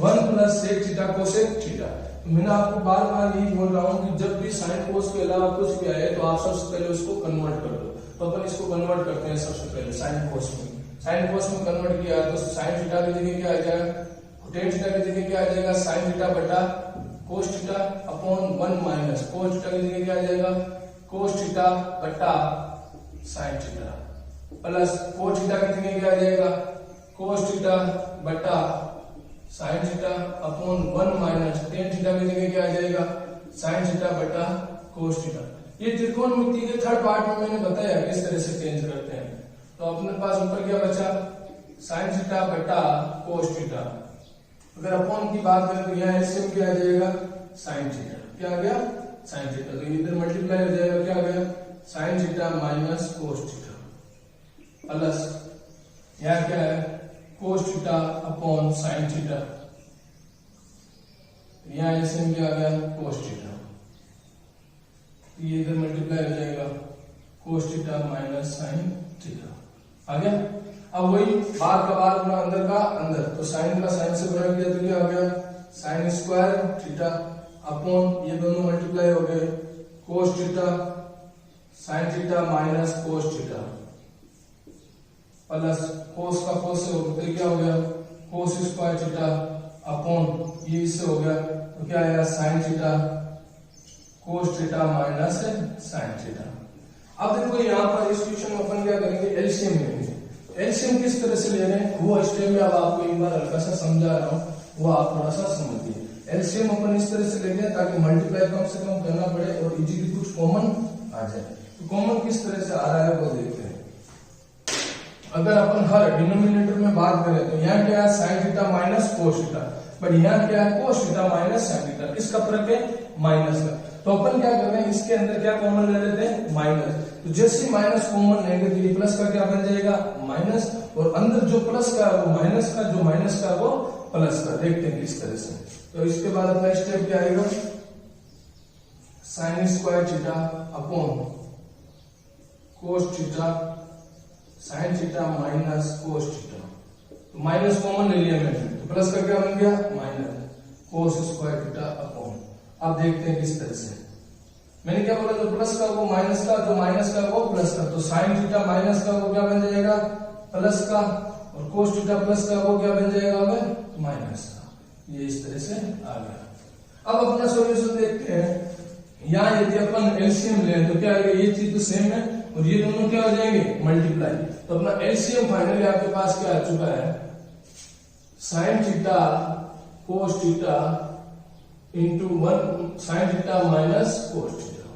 A: 1 plus sec theta cosec theta. मैंने आपको बार बार यही बोल रहा हूं कि जब भी साइन कोस के अलावा कुछ भी आए तो आप सबसे पहले उसको कन्वर्ट कर दो। तो अपन इसको कन्वर्ट करते हैं सबसे पहले साइन कोस में। साइन कोस में कन्वर्ट किया तो साइन थीटा की जगह क्या आ जाएगा टेन थीटा की जगह क्या आ जाएगा साइन थीटा बटा cos theta upon 1 minus cos theta की जगह क्या आ जाएगा कोस थीटा बटा sine theta plus cos theta की जगह क्या आ जाएगा कोस थीटा बटा sine theta upon 1 minus tan theta की जगह क्या आ जाएगा साइन थीटा बटा कोस थीटा। ये त्रिकोणमिति के थर्ड पार्ट में मैंने बताया किस तरह से चेंज करते हैं। तो अपने पास ऊपर क्या बचा साइन थीटा बटा कोस थीटा। अगर अपॉन की बात करें तो यहाँ एलसीएम क्या आ जाएगा साइन थीटा, क्या आ गया साइन थीटा। तो इधर मल्टीप्लाई हो जाएगा, क्या आ गया sine theta minus cos theta plus यहाँ क्या है कोस थीटा अपॉन साइन थीटा, यहाँ एलसीएम क्या आ गया कोस थीटा। ये इधर मल्टीप्लाई हो जाएगा cos theta minus sine theta आ गया। अब वही बाहर का बाहर गुना अंदर का अंदर, तो साइन का साइन से गुणा किया तो क्या आ गया साइन स्क्वायर थीटा अपॉन ये दोनों मल्टीप्लाई हो गए कोस theta sine theta minus cos theta plus कोस का कोस से होकर क्या हो गया कोस स्क्वायर थीटा अपॉन ये इससे हो गया तो क्या आया sign theta cos theta minus sine theta. अब देखो यहाँ पर इस क्वेश्चन में अपन क्या करेंगे एलसीएम लेंगे। एलसीएम किस तरह से ले रहे हैं वो स्टेप में अब आपको एक बार हल्का सा समझा रहा हूँ, वो आप थोड़ा सा समझिए। एलसीएम अपन इस तरह से लेंगे ताकि मल्टीप्लाई कम से कम करना पड़े और इजीली कुछ कॉमन आ जाए। तो कॉमन किस तरह से आ रहा है वो देखते हैं। अगर अपन हर डिनोमिनेटर में बात करें तो यहाँ क्या है sine theta minus cos theta. But यहाँ क्या है कोस थीटा माइनस साइन थीटा, किसका फर्क है माइनस का। तो अपन क्या कर रहे हैं इसके अंदर क्या कॉमन ले लेते हैं माइनस, तो जैसे माइनस कॉमन लेंगे तो ये प्लस का क्या बन जाएगा माइनस, और अंदर जो प्लस का वो माइनस का, जो माइनस का वो प्लस का। देखते हैं किस तरह से। तो इसके बाद अपना स्टेप क्या आएगा sign square theta upon cos theta sine theta minus cos theta. तो माइनस कॉमन ले लिया मैंने, तो प्लस का क्या बन गया minus cos square theta upon. अब देखते हैं किस तरह से। मैंने क्या बोला जो प्लस का वो माइनस का, जो माइनस का वो प्लस का, तो साइन थीटा माइनस का वो क्या बन जाएगा प्लस का, और कोस थीटा प्लस का वो क्या बन जाएगा हमें माइनस का। ये इस तरह से आ गया। अब अपना सॉल्यूशन देखते हैं। यहाँ यदि अपन एलसीएम लें तो क्या आएगा, ये चीज तो सेम है और ये दोनों क्या हो जाएंगे मल्टीप्लाई। तो अपना एलसीएम फाइनली आपके पास क्या आ चुका है sine theta cos theta into 1 sine theta minus cos theta.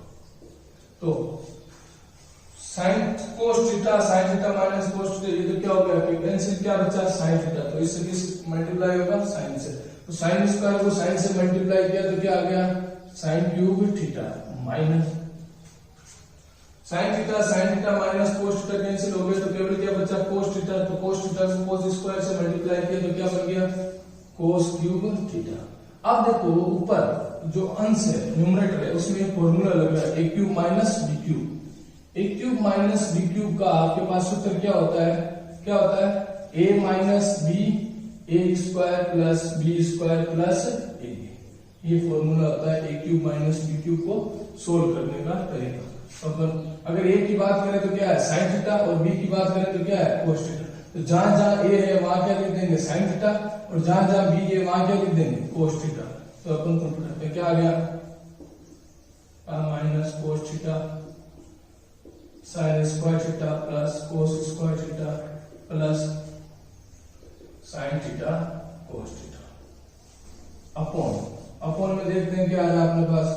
A: तो sine cos theta sine theta minus cos theta, ये तो क्या हो गया कैंसिल, क्या बचा साइन थीटा, तो इससे किस मल्टीप्लाई होगा साइन से। तो साइन स्क्वायर को साइन से मल्टीप्लाई किया तो क्या आ गया sine cube theta minus sine theta minus cos theta cancel हो गए, तो केवल क्या बचा कोस थीटा। तो कोस थीटा को कोस स्क्वायर से मल्टीप्लाई किया तो क्या बन गया कोस क्यूब थीटा। अब देखो ऊपर जो अंश है न्यूमरेटर है उसमें एक फॉर्मूला लग रहा है a cube minus b cube. A cube minus b cube का आपके पास सूत्र क्या होता है a minus b a square plus b square plus a. ये फॉर्मूला होता है a cube minus b cube को सोल्व करने का तरीका। अपन अगर ए की बात करें तो क्या है साइन थीटा, और बी की बात करें तो क्या है कोस थीटा। तो जहां जहां ए है वहां क्या लिख देंगे साइन थीटा, और जहां जहां बी है वहां क्या लिख देंगे कोस थीटा। तो अपन कंप्यूटर पे क्या आ गया minus cos theta sine square theta plus cos square theta plus sine theta cos theta upon में देखते हैं क्या आ रहा है अपने पास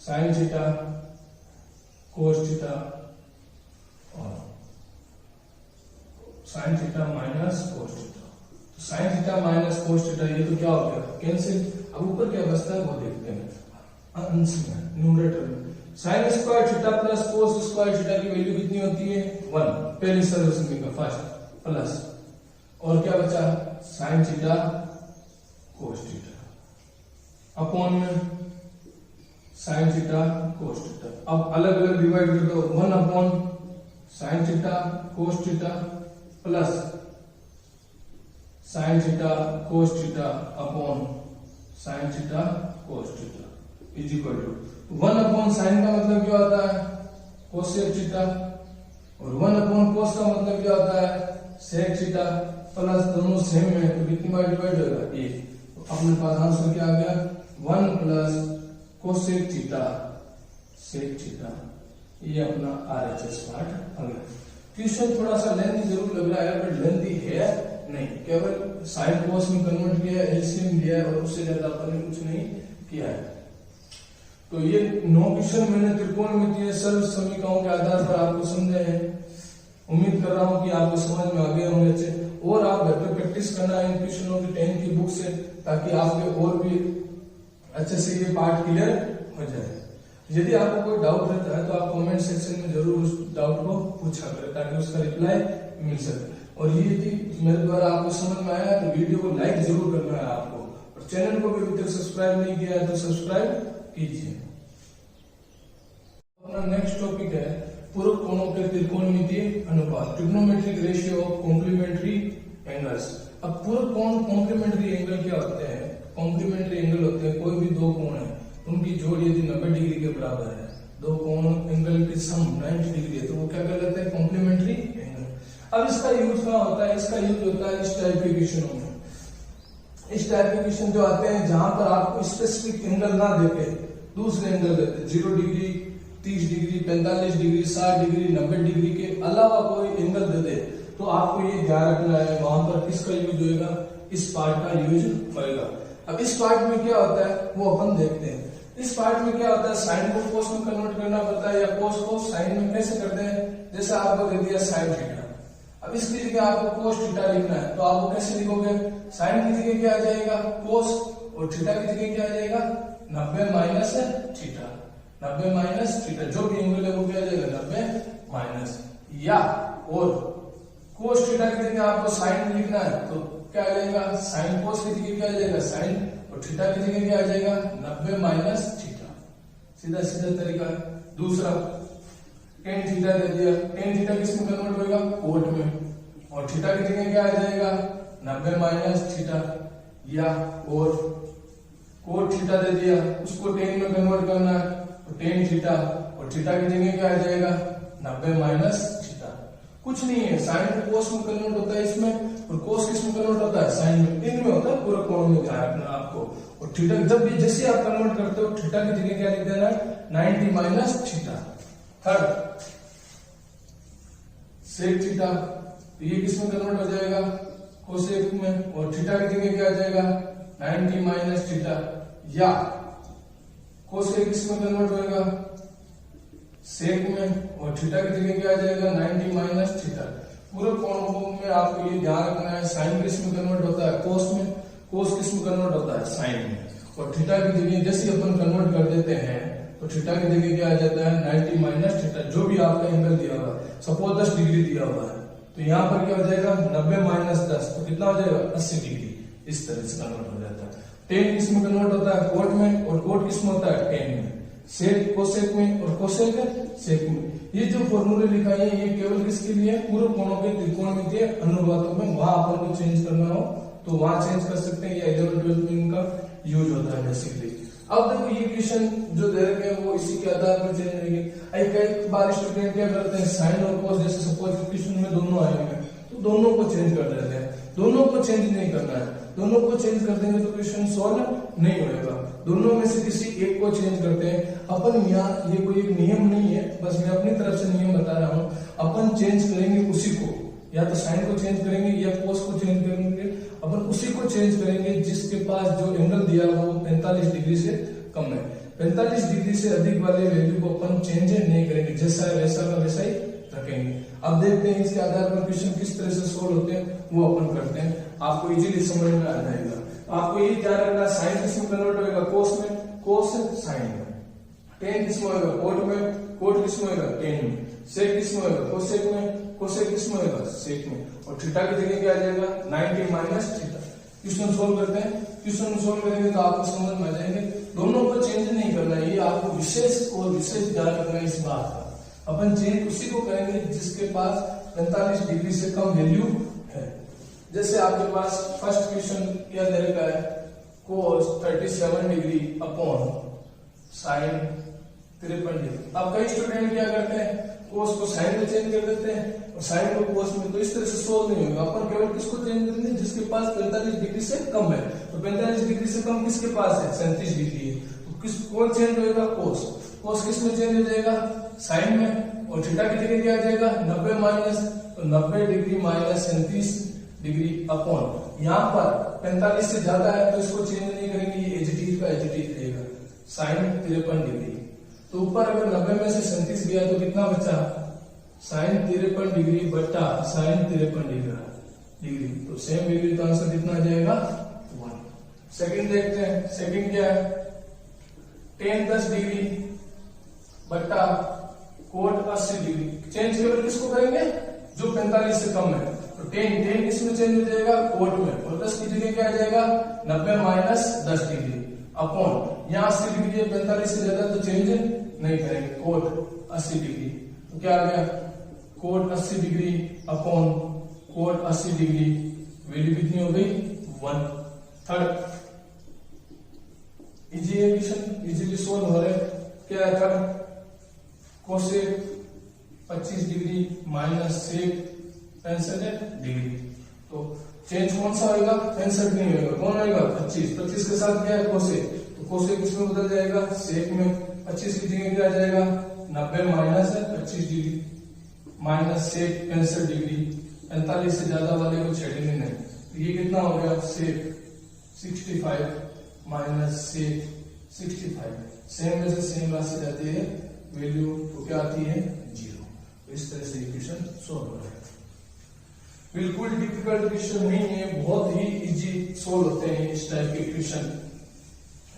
A: साइन थीटा कोस थीटा और sine theta minus cos theta. तो sine theta minus cos theta ये तो क्या हो गया कैंसिल। अब ऊपर क्या बचता है वो देखते हैं अंश में न्यूमरेटर में। Sign square theta plus cos square theta की वैल्यू कितनी होती है 1, पहली सॉल्यूशन का फर्स्ट प्लस, और क्या बचा sine theta cos theta upon में साइन थीटा कोस थीटा। अब अलग अलग डिवाइड कर दो 1 upon sine theta cos theta plus sine theta cos theta upon sine theta cos theta is equal to 1 upon sine का मतलब क्या होता है कोसेक थीटा, और 1 अपॉन कोस का मतलब क्या होता है सेक थीटा, प्लस दोनों सेम है तो कितनी बार डिवाइड होगा 1। तो अपने पास आंसर क्या आ गया 1 plus cosec theta sec theta. ये अपना आरएचएस पार्ट आ गया। क्वेश्चन थोड़ा सा लेंथी जरूर लग रहा है बट लेंथी है नहीं, केवल साइन कोस में कन्वर्ट किया है, एलसीएम लिया है और उससे ज्यादा अपन ने कुछ नहीं किया है। तो ये 9 क्वेश्चन मैंने त्रिकोणमितीय सरल समीकरणों के आधार पर आपको समझाए हैं। उम्मीद कर रहा हूं कि आपको समझ में आ गए होंगे अच्छे, और आप घर पे प्रैक्टिस करना इन क्वेश्चनों की 10 की बुक से, ताकि आपके और भी अच्छे से ये पार्ट क्लियर हो जाए। यदि आपको कोई डाउट रहता है तो आप कमेंट सेक्शन में जरूर उस डाउट को पूछा करें ताकि उसका रिप्लाई मिल सके। और ये यदि मेरे द्वारा आपको समझ में आया तो वीडियो को लाइक जरूर करना है आपको, और चैनल को भी अभी तक सब्सक्राइब नहीं किया है तो सब्सक्राइब कीजिए। अपना नेक्स्ट टॉपिक है पूरक कोणों के त्रिकोणमितीय अनुपात, trigonometric ratio of complementary angles. अब पूरक कोण कॉम्प्लीमेंट्री एंगल क्या होते हैं, कॉम्प्लीमेंट्री एंगल होते हैं कोई भी दो कोण है उनकी जोड़ यदि 90 डिग्री के बराबर है, दो कोण एंगल की सम 90 डिग्री है तो वो क्या कहलाता है कॉम्प्लीमेंट्री एंगल। अब इसका यूज कहाँ होता है, इसका यूज होता है इस टाइप के क्वेश्चनों में। इस टाइप के क्वेश्चन जो आते हैं जहां पर आपको स्पेसिफिक एंगल ना देते दूसरे एंगल देते 0 degree 30 degree 45 degree 60 degree 90 degree के अलावा कोई एंगल दे दे, तो आपको ये ध्यान रखना है वहां पर किसका यूज होगा, इस पार्ट का यूज होगा। अब इस पार्ट में क्या होता है वो अपन देखते हैं। इस पार्ट में क्या होता है साइन को कोस में कन्वर्ट करना पड़ता है, या कोस को साइन में कैसे करते हैं। जैसे आपको दे दिया साइन थीटा, अब इसकी जगह आपको cos थीटा लिखना है, तो आप वो कैसे लिखोगे? साइन की जगह क्या आ जाएगा? cos, और थीटा की जगह क्या आ जाएगा? 90 माइनस थीटा, 90 माइनस थीटा, जो भी एंगल है वो क्या आ जाएगा? 90 माइनस, या और cos थीटा की जगह आपको साइन लिखना है, तो क्या आ जाएगा? साइन cos की जगह क्या आ जाएगा? साइन, और थीटा की जगह क्या आ जाएगा? 90 माइनस थीटा। सीधा सीधा तरीका है। दूसरा tan थीटा दे दिया, tan थीटा किस में कन्वर्ट होगा? कोट में, और थीटा की जगह क्या आ जाएगा? 90 माइनस थीटा, या और कोट थीटा दे दिया, उसको tan में कन्वर्ट करना है, तो tan थीटा, और थीटा की जगह क्या आ जाएगा? 90 माइनस थीटा। कुछ नहीं है, साइन कोस में कन्वर्ट होता है इसमें, और कोस किस में कन्वर्ट होता है? साइन में, इनमें होता है पूरा कोण में ध्यान रखना आपको। और थीटा जब भी जैसे आप कन्वर्ट करते हो, थीटा की जगह क्या लिख देना है? 90 minus theta. Third sec theta, ये किस में कन्वर्ट हो जाएगा? कोसेक में, और थीटा की जगह क्या आ जाएगा? 90 माइनस थीटा, या कोसेक किस में कन्वर्ट होएगा? सेक में, और थीटा की जगह क्या आ जाएगा? 90 माइनस थीटा। पूरे कोण में आपको ये ध्यान रखना है, साइन किस में कन्वर्ट होता है? कोस में, कोस किस में कन्वर्ट होता है? साइन में, और थीटा की जगह जैसे अपन कन्वर्ट कर देते हैं, तो थीटा की जगह क्या आ जाता है? 90 माइनस थीटा, जो भी आपका एंगल दिया हुआ है, सपोज 10 डिग्री दिया हुआ है, तो यहाँ पर क्या हो जाएगा? 90 माइनस 10, तो कितना हो जाएगा? 80 डिग्री। इस तरह से कन्वर्ट हो जाता है। tan किस में कन्वर्ट होता है? कोट में, और कोट किस में होता है? tan में, सेक कोसेक में, और कोसेक सेक में। ये जो फॉर्मूले लिखा है ये केवल किसके लिए? पूरे कोणों के त्रिकोणमितीय अनुपातों में वहां अपन को चेंज करना हो तो वहां चेंज कर सकते हैं, या 11-12 में इनका यूज होता है बेसिकली। अब देखो ये क्वेश्चन जो दे रखे हैं वो इसी के आधार पर चेंज होंगे। कई बार स्टूडेंट क्या करते हैं, साइन और कॉस जैसे सपोज क्वेश्चन में दोनों आए हैं तो दोनों को चेंज कर देते हैं। दोनों को चेंज नहीं करना है, दोनों को चेंज कर देंगे तो क्वेश्चन सॉल्व नहीं होगा। दोनों में से किसी एक को चेंज करते हैं अपन। यहाँ ये कोई एक नियम नहीं है, बस मैं अपनी तरफ से नियम बता रहा हूँ। अपन चेंज करेंगे उसी को, या तो साइन को चेंज करेंगे या कोस को चेंज करेंगे। अपन उसी को चेंज करेंगे जिसके पास जो एंगल दिया हुआ वो 45 डिग्री से कम है। 45 डिग्री से अधिक वाले वैल्यू को अपन चेंज नहीं करेंगे, जैसा है वैसा का वैसा ही रखेंगे। अब देखते हैं इसके आधार पर क्वेश्चन किस तरह से सोल्व होते हैं, वो अपन करते हैं, आपको इजीली समझ में आ जाएगा। आपको ये ध्यान रखना, साइन किस में कन्वर्ट होगा? कोस में, कोस साइन में। tan किस में होगा? कोट में, कोट किस में होगा? tan में। सेक किस में होगा? कोसेक में, कोसेक किस में होगा? सेक में। और थीटा की जगह क्या आ जाएगा? 90 माइनस थीटा। क्वेश्चन सोल्व करते हैं। क्वेश्चन सोल्व करेंगे तो आपको समझ में आ जाएंगे। दोनों को चेंज नहीं करना है, ये आपको विशेष ध्यान रखना है इस बात का। अपन चेंज उसी को करेंगे जिसके पास 45 डिग्री से कम वैल्यू है। जैसे आपके पास फर्स्ट क्वेश्चन क्या दे रखा है? cos 37 degree upon sign 53 degree. अब कई स्टूडेंट क्या करते हैं, कोस को साइन में चेंज कर देते हैं और साइन को कोस में, तो इस तरह से सोल्व नहीं होगा। अपन केवल किसको चेंज करेंगे? जिसके पास 45 डिग्री से कम है। तो 45 डिग्री से कम किसके पास है? 37 डिग्री है। तो किस कौन चेंज होगा? कोस। कोस किस में चेंज हो जाएगा? साइन में। और थीटा की जगह क्या आ जाएगा? 90 माइनस, तो 90 डिग्री माइनस 37 डिग्री अपॉन, यहाँ पर 45 से ज्यादा है तो इसको चेंज नहीं करेंगे, ये एजिटिव का एजिटिव रहेगा, साइन 53 डिग्री। तो ऊपर अगर 90 में से 37 गया तो कितना बचा? साइन 53 डिग्री बटा साइन 53 डिग्री। तो सेम वैल्यू का आंसर कितना आ जाएगा? 1। सेकंड देखते हैं। सेकंड क्या है? tan 10 डिग्री बटा कोट 80 डिग्री। चेंज केवल किसको करेंगे? जो 45 से कम है। तो tan किसमें चेंज हो जाएगा? कोट में। और 10 की जगह क्या आ जाएगा? 90 माइनस 10 डिग्री अपॉन, यहाँ 80 डिग्री है, 45 से ज्यादा तो चेंज नहीं करेंगे, कोट 80 डिग्री। तो क्या आ गया? Cot 80 degree upon cot 80 degree, value कितनी हो गई? 1। थर्ड इजी है क्वेश्चन, इजीली सोल्व हो रहे। क्या है third? Cosec 25 degree minus sec 65 degree. तो चेंज कौन सा होगा? 65 नहीं होगा, कौन होगा? 25। 25 के साथ क्या है? कोसेक। तो कोसेक किसमें बदल जाएगा? सेक में। 25 की जगह क्या आ जाएगा? 90 minus 25 degree minus sec 65 degree. 45 से ज्यादा वाले को छेड़ेंगे नहीं। तो ये कितना हो गया? सेक 65 माइनस सेक 65। सेम में से सेम राशि जाती है, वैल्यू तो क्या आती है? 0। तो इस तरह से इक्वेशन सोल्व हो रहा है। बिल्कुल डिफिकल्ट क्वेश्चन नहीं है, बहुत ही इजी सोल्व होते हैं इस टाइप के क्वेश्चन।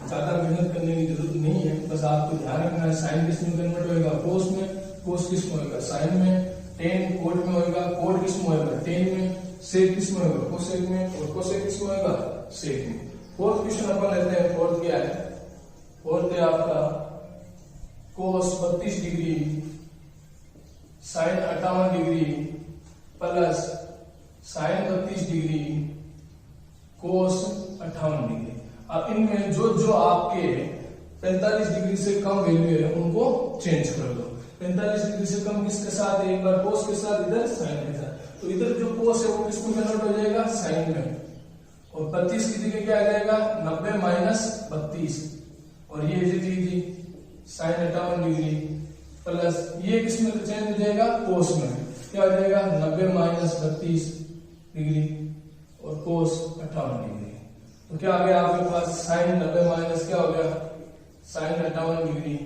A: ज्यादा मेहनत करने की जरूरत नहीं है, बस आपको ध्यान रखना है साइन किस में कन्वर्ट होएगा, कोस में, कोस किस में होएगा साइन में, टेन कोट में होएगा, कोट किस में होएगा टेन में, सेक किस में होएगा कोसेक में, और कोसेक किस में होएगा सेक में। फोर्थ क्वेश्चन अपन लेते हैं। फोर्थ क्या है? फोर्थ है आपका कोस 32 degree sine 58 degree plus sign 32 degree cos 58 degree. अब इनमें जो जो आपके 45 डिग्री से कम वैल्यू है उनको चेंज कर दो। 45 डिग्री से कम किसके साथ है? एक बार कोस के साथ, इधर साइन के साथ। तो इधर जो कोस है वो किसमें कन्वर्ट हो जाएगा? साइन में। और 32 की जगह क्या आ जाएगा? 90 माइनस 32। और ये जी साइन 58 डिग्री प्लस ये किसमें चेंज हो जाएगा? कोस में। क्या हो जाएगा? 90 माइनस 32 डिग्री और कोस 58 डिग्री। तो क्या आ गया आपके पास? साइन 90 माइनस क्या हो गया? Sine 58 degree,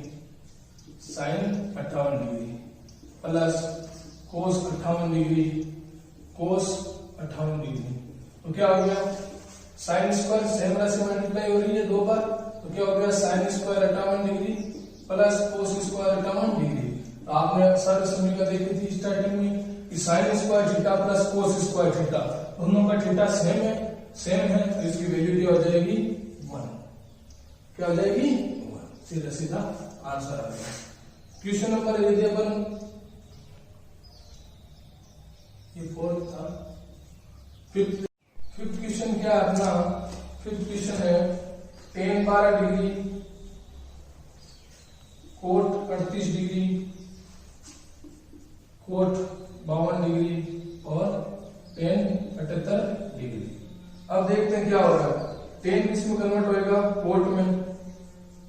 A: sine 58 degree plus cos 58 degree, cos 58 degree. तो क्या हो गया? साइन स्क्वायर सेम राशि मल्टीप्लाई हो रही है दो बार, तो क्या हो गया? Sine square 58 degree plus cos square 58 degree. तो आपने सर्व समीकरण देखी थी स्टार्टिंग में कि sine square theta plus cos square theta, दोनों का थीटा सेम है, तो इसकी वैल्यू क्या हो जाएगी? 1। क्या हो जाएगी? 1। सीधा सीधा आंसर आ गया। क्वेश्चन नंबर यदि अपन ये फोर्थ था। फिफ्थ क्वेश्चन क्या है अपना? फिफ्थ क्वेश्चन है tan 12 degree cot 38 degree cot 52 degree और tan 78 डिग्री। अब देखते हैं क्या होगा। tan किस में कन्वर्ट होएगा? कोट में।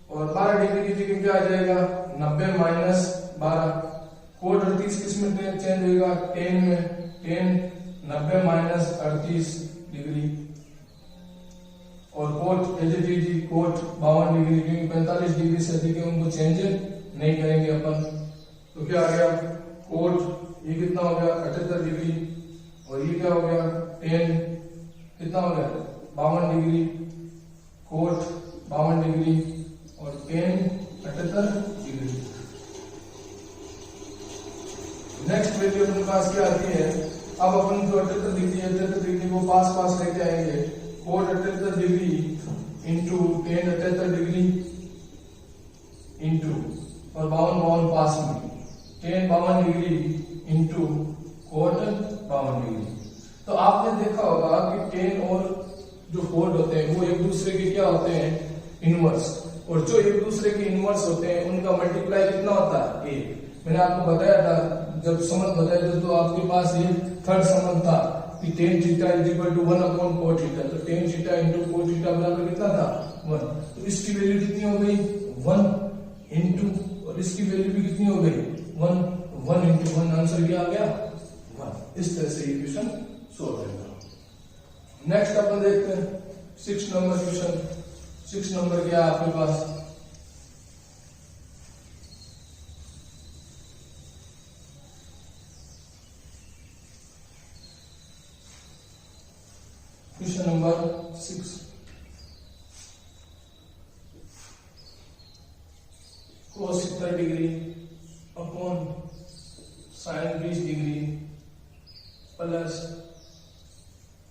A: और 12 डिग्री की जगह क्या आ जाएगा? 90 माइनस 12। कोट 38 किस में चेंज होएगा? tan में। tan 90 माइनस 38 डिग्री और कोट एलजीडी कोट 52 डिग्री, क्योंकि 45 डिग्री से अधिक है उनको चेंज नहीं करेंगे अपन। तो क्या आ गया? कोट ये कितना हो गया? 78 डिग्री और ये क्या हो गया? tan कितना हो गया? 52 डिग्री, कोट 52 डिग्री और tan 78 डिग्री। नेक्स्ट वैल्यू अपने पास क्या आती है? अब अपन जो 78 डिग्री को पास पास लेके आएंगे। Cot 78 degree into tan 78 degree into और 52 पास में tan 52 degree into cot 52 degree. तो आपने देखा होगा कि tan और जो कोट होते हैं वो एक दूसरे के क्या होते हैं? इनवर्स। और जो एक दूसरे के इनवर्स होते हैं उनका मल्टीप्लाई कितना होता है? 1। मैंने आपको बताया था जब संबंध बताया था, तो आपके पास ये थर्ड संबंध था कि tan theta is equal to 1 upon cot theta. तो tan theta into cot theta बराबर कितना था? 1। तो इसकी वैल्यू कितनी हो गई? 1 इंटू, और इसकी वैल्यू भी कितनी हो गई? 1 इंटू 1। आंसर क्या आ गया? 1। इस तरह से ये क्वेश्चन सोल्व होगा। नेक्स्ट अपन देखते हैं 6 नंबर क्वेश्चन। 6 नंबर क्या है आपके पास? Question number 6। Cos 70 degree upon sine 20 degree plus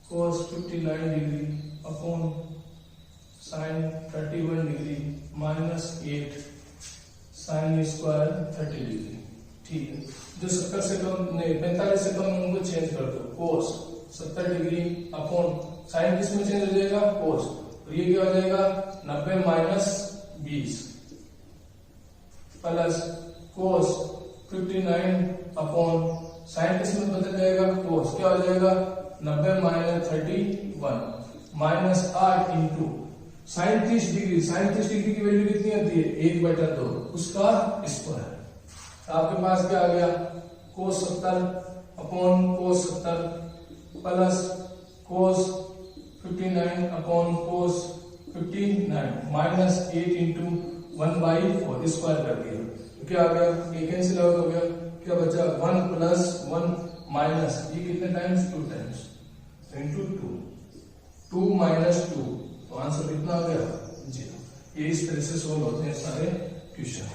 A: cos 59 degree upon sine 31 degree minus 8 sine square 30 degree. ठीक है, जो 70 से कम नहीं 45 से कम उनको चेंज कर दो। कोस 70 डिग्री अपॉन साइन किस में चेंज हो जाएगा? कोस। तो ये क्या हो जाएगा? 90 minus 20 plus cos 59 upon sine किस में बदल जाएगा? कोस। क्या हो जाएगा? 90 minus 31 minus 8 into sine 30 degree. Sine 30 degree की वैल्यू कितनी होती है? 1/2 उसका स्क्वायर। आपके पास क्या आ गया? कोस 70 अपॉन कोस 70 प्लस कोस 59 अपॉन कोस 59 माइनस 8 इंटू 1/4 स्क्वायर कर दिया। तो क्या आ गया? ये कैंसिल आउट हो गया। क्या बचा? 1 प्लस 1 माइनस ये कितने टाइम्स 2 टाइम्स इंटू 2 माइनस 2 तो आंसर कितना आ गया 0। ये इस तरह से सोल्व होते हैं सारे क्वेश्चन।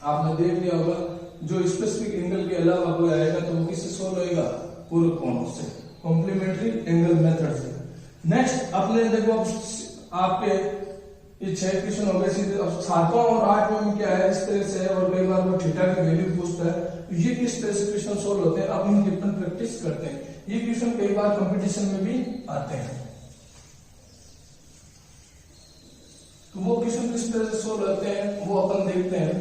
A: आपने देख लिया होगा जो स्पेसिफिक एंगल के अलावा कोई आएगा तो वो किससे सोल्व होएगा पूर्व कोण से, कॉम्प्लीमेंट्री एंगल मेथड से। नेक्स्ट अपने देखो आपके ये 6 क्वेश्चन हो गए सीधे। अब 7वां और 8वां में क्या है इस तरह से है और कई बार वो थीटा की वैल्यू पूछता है तो ये किस तरह से क्वेश्चन सोल्व होते हैं अब इनकी अपन प्रैक्टिस करते हैं। ये क्वेश्चन कई बार कंपटीशन में भी आते हैं तो वो क्वेश्चन किस तरह से सोल्व होते हैं वो अपन देखते हैं।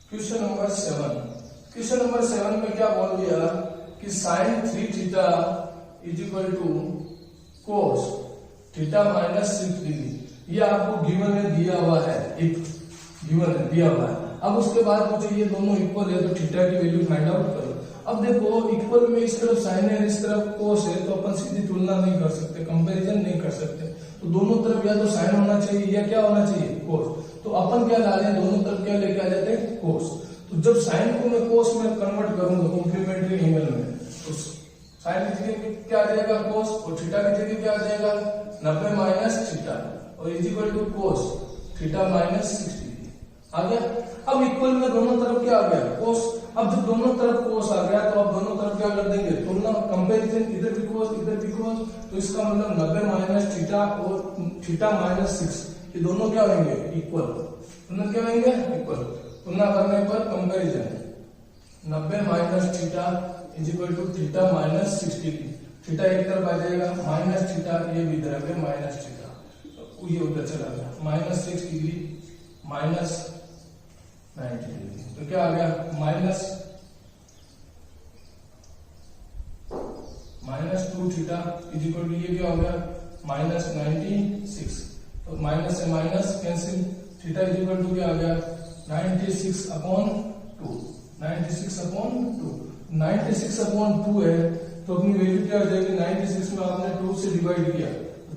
A: Question number 7। क्वेश्चन नंबर 7 में क्या बोल दिया कि sine 3 theta is equal to cos theta minus 6 degree. ये आपको गिवन में दिया हुआ है, एक गिवन में दिया हुआ है। अब उसके बाद मुझे ये दोनों इक्वल है तो थीटा की वैल्यू फाइंड आउट करो। अब देखो इक्वल में इस तरफ साइन है इस तरफ कोस है तो अपन सीधी तुलना नहीं कर सकते, कंपैरिजन नहीं कर सकते। तो दोनों तरफ या तो साइन होना चाहिए या क्या होना चाहिए कोस। तो अपन क्या ला रहे हैं दोनों तरफ क्या लेके आ जाते हैं कोस। तो जब साइन को मैं कोस में कन्वर्ट करूंगा कॉम्प्लीमेंट्री एंगल में तो साइन की जगह क्या आ जाएगा कोस और थीटा की जगह क्या आ जाएगा 90 माइनस थीटा और is equal to cos theta minus 60 आ गया। अब इक्वल में दोनों तरफ क्या आ गया कोस। अब जब दोनों तरफ कोस आ गया तो अब दोनों तरफ क्या कर देंगे तुलना, कंपैरिजन, इधर भी कोस इधर भी कोस तो इसका मतलब 90 माइनस थीटा और थीटा माइनस 6 ये दोनों क्या होंगे इक्वल। दोनों क्या होंगे इक्वल। तुलना करने पर comparison 90 minus theta is equal to theta minus 60। Theta एक तरफ आ जाएगा माइनस थीटा ये भी इधर आ गया माइनस थीटा तो ये उधर चला गया माइनस 6 डिग्री माइनस 90 डिग्री तो क्या आ गया minus 2 theta is equal to ये क्या हो गया माइनस 96। तो माइनस से minus cancel theta is equal to क्या आ गया 96 अपॉन 2 96 अपॉन 2 है तो अपनी वैल्यू क्या हो जाएगी 96 में आपने 2 से डिवाइड किया तो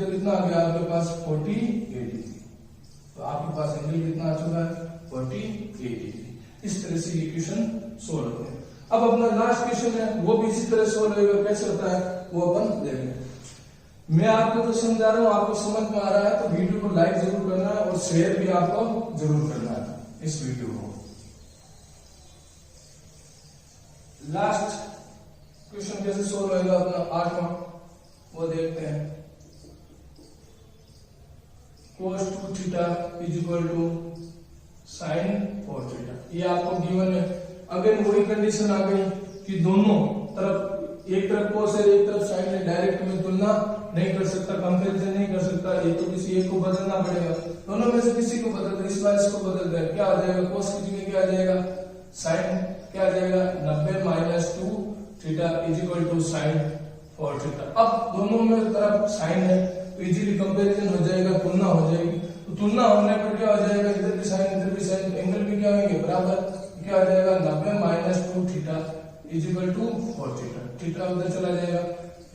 A: कितना आ गया आपके पास 48 डिग्री। तो आपके पास एंगल कितना आ चुका है 48 डिग्री। इस तरह से ये क्वेश्चन सोल्व होते हैं। अब अपना लास्ट क्वेश्चन है वो भी इसी तरह सोल्व होगा। कैसे होता है वो अपन देखेंगे। मैं आपको तो समझा रहा हूँ आपको समझ में आ रहा है तो वीडियो को लाइक जरूर करना है और शेयर भी आपको जरूर करना है इस वीडियो को। लास्ट क्वेश्चन कैसे सोल्व होगा अपना 8वां वो देखते हैं। cos 2 theta is equal to sin 4 theta ये आपको गिवन है। अगर वही कंडीशन आ गई कि दोनों तरफ एक तरफ cos है एक तरफ sin है डायरेक्ट में तुलना नहीं कर सकता, कंपैरिजन नहीं कर सकता, ये तो किसी एक को बदलना पड़ेगा। दोनों में से किसी को बदल इस बार इसको बदल दे क्या आ जाएगा cos की जगह क्या आ जाएगा sin क्या आ जाएगा 90 minus 2 theta is equal to sin 4 theta. अब दोनों में तरफ sin है तो इजीली कंपैरिजन हो जाएगा, तुलना हो जाएगी। तो तुलना होने पर क्या हो जाएगा इधर भी sin एंगल भी क्या होंगे बराबर क्या आ जाएगा 90 minus 2 theta is equal to 4 theta. Theta उधर चला जाएगा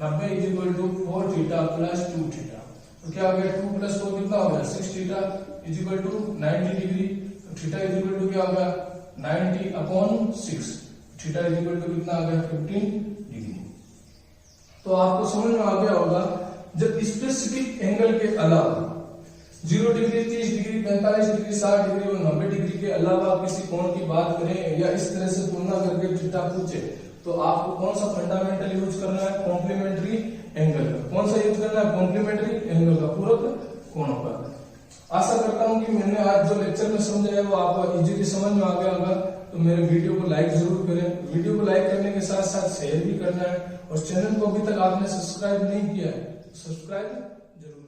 A: 90 is equal to 4 theta plus 2 theta तो क्या आ गया 2 प्लस 4 कितना हो गया 6 theta is equal to 90 degree. तो थीटा इज इक्वल टू क्या हो गया 90 upon 6 theta is equal to कितना आ गया 15 डिग्री। तो आपको समझ में आ गया होगा जब स्पेसिफिक एंगल के अलावा 0 डिग्री 30 डिग्री 45 डिग्री 60 डिग्री और 90 डिग्री के अलावा किसी कोण की बात करें या इस तरह से तुलना करके थीटा पूछे तो आपको कौन सा फंडामेंटल यूज करना है कॉम्प्लीमेंट्री एंगल का। कौन सा यूज करना है कॉम्प्लीमेंट्री एंगल का पूरक कोणों का। आशा करता हूं कि मैंने आज जो लेक्चर में समझाया वो आपको इजीली समझ में आ गया होगा। तो मेरे वीडियो को लाइक जरूर करें। वीडियो को लाइक करने के साथ साथ शेयर भी करना है और चैनल को अभी तक आपने सब्सक्राइब नहीं किया है सब्सक्राइब जरूर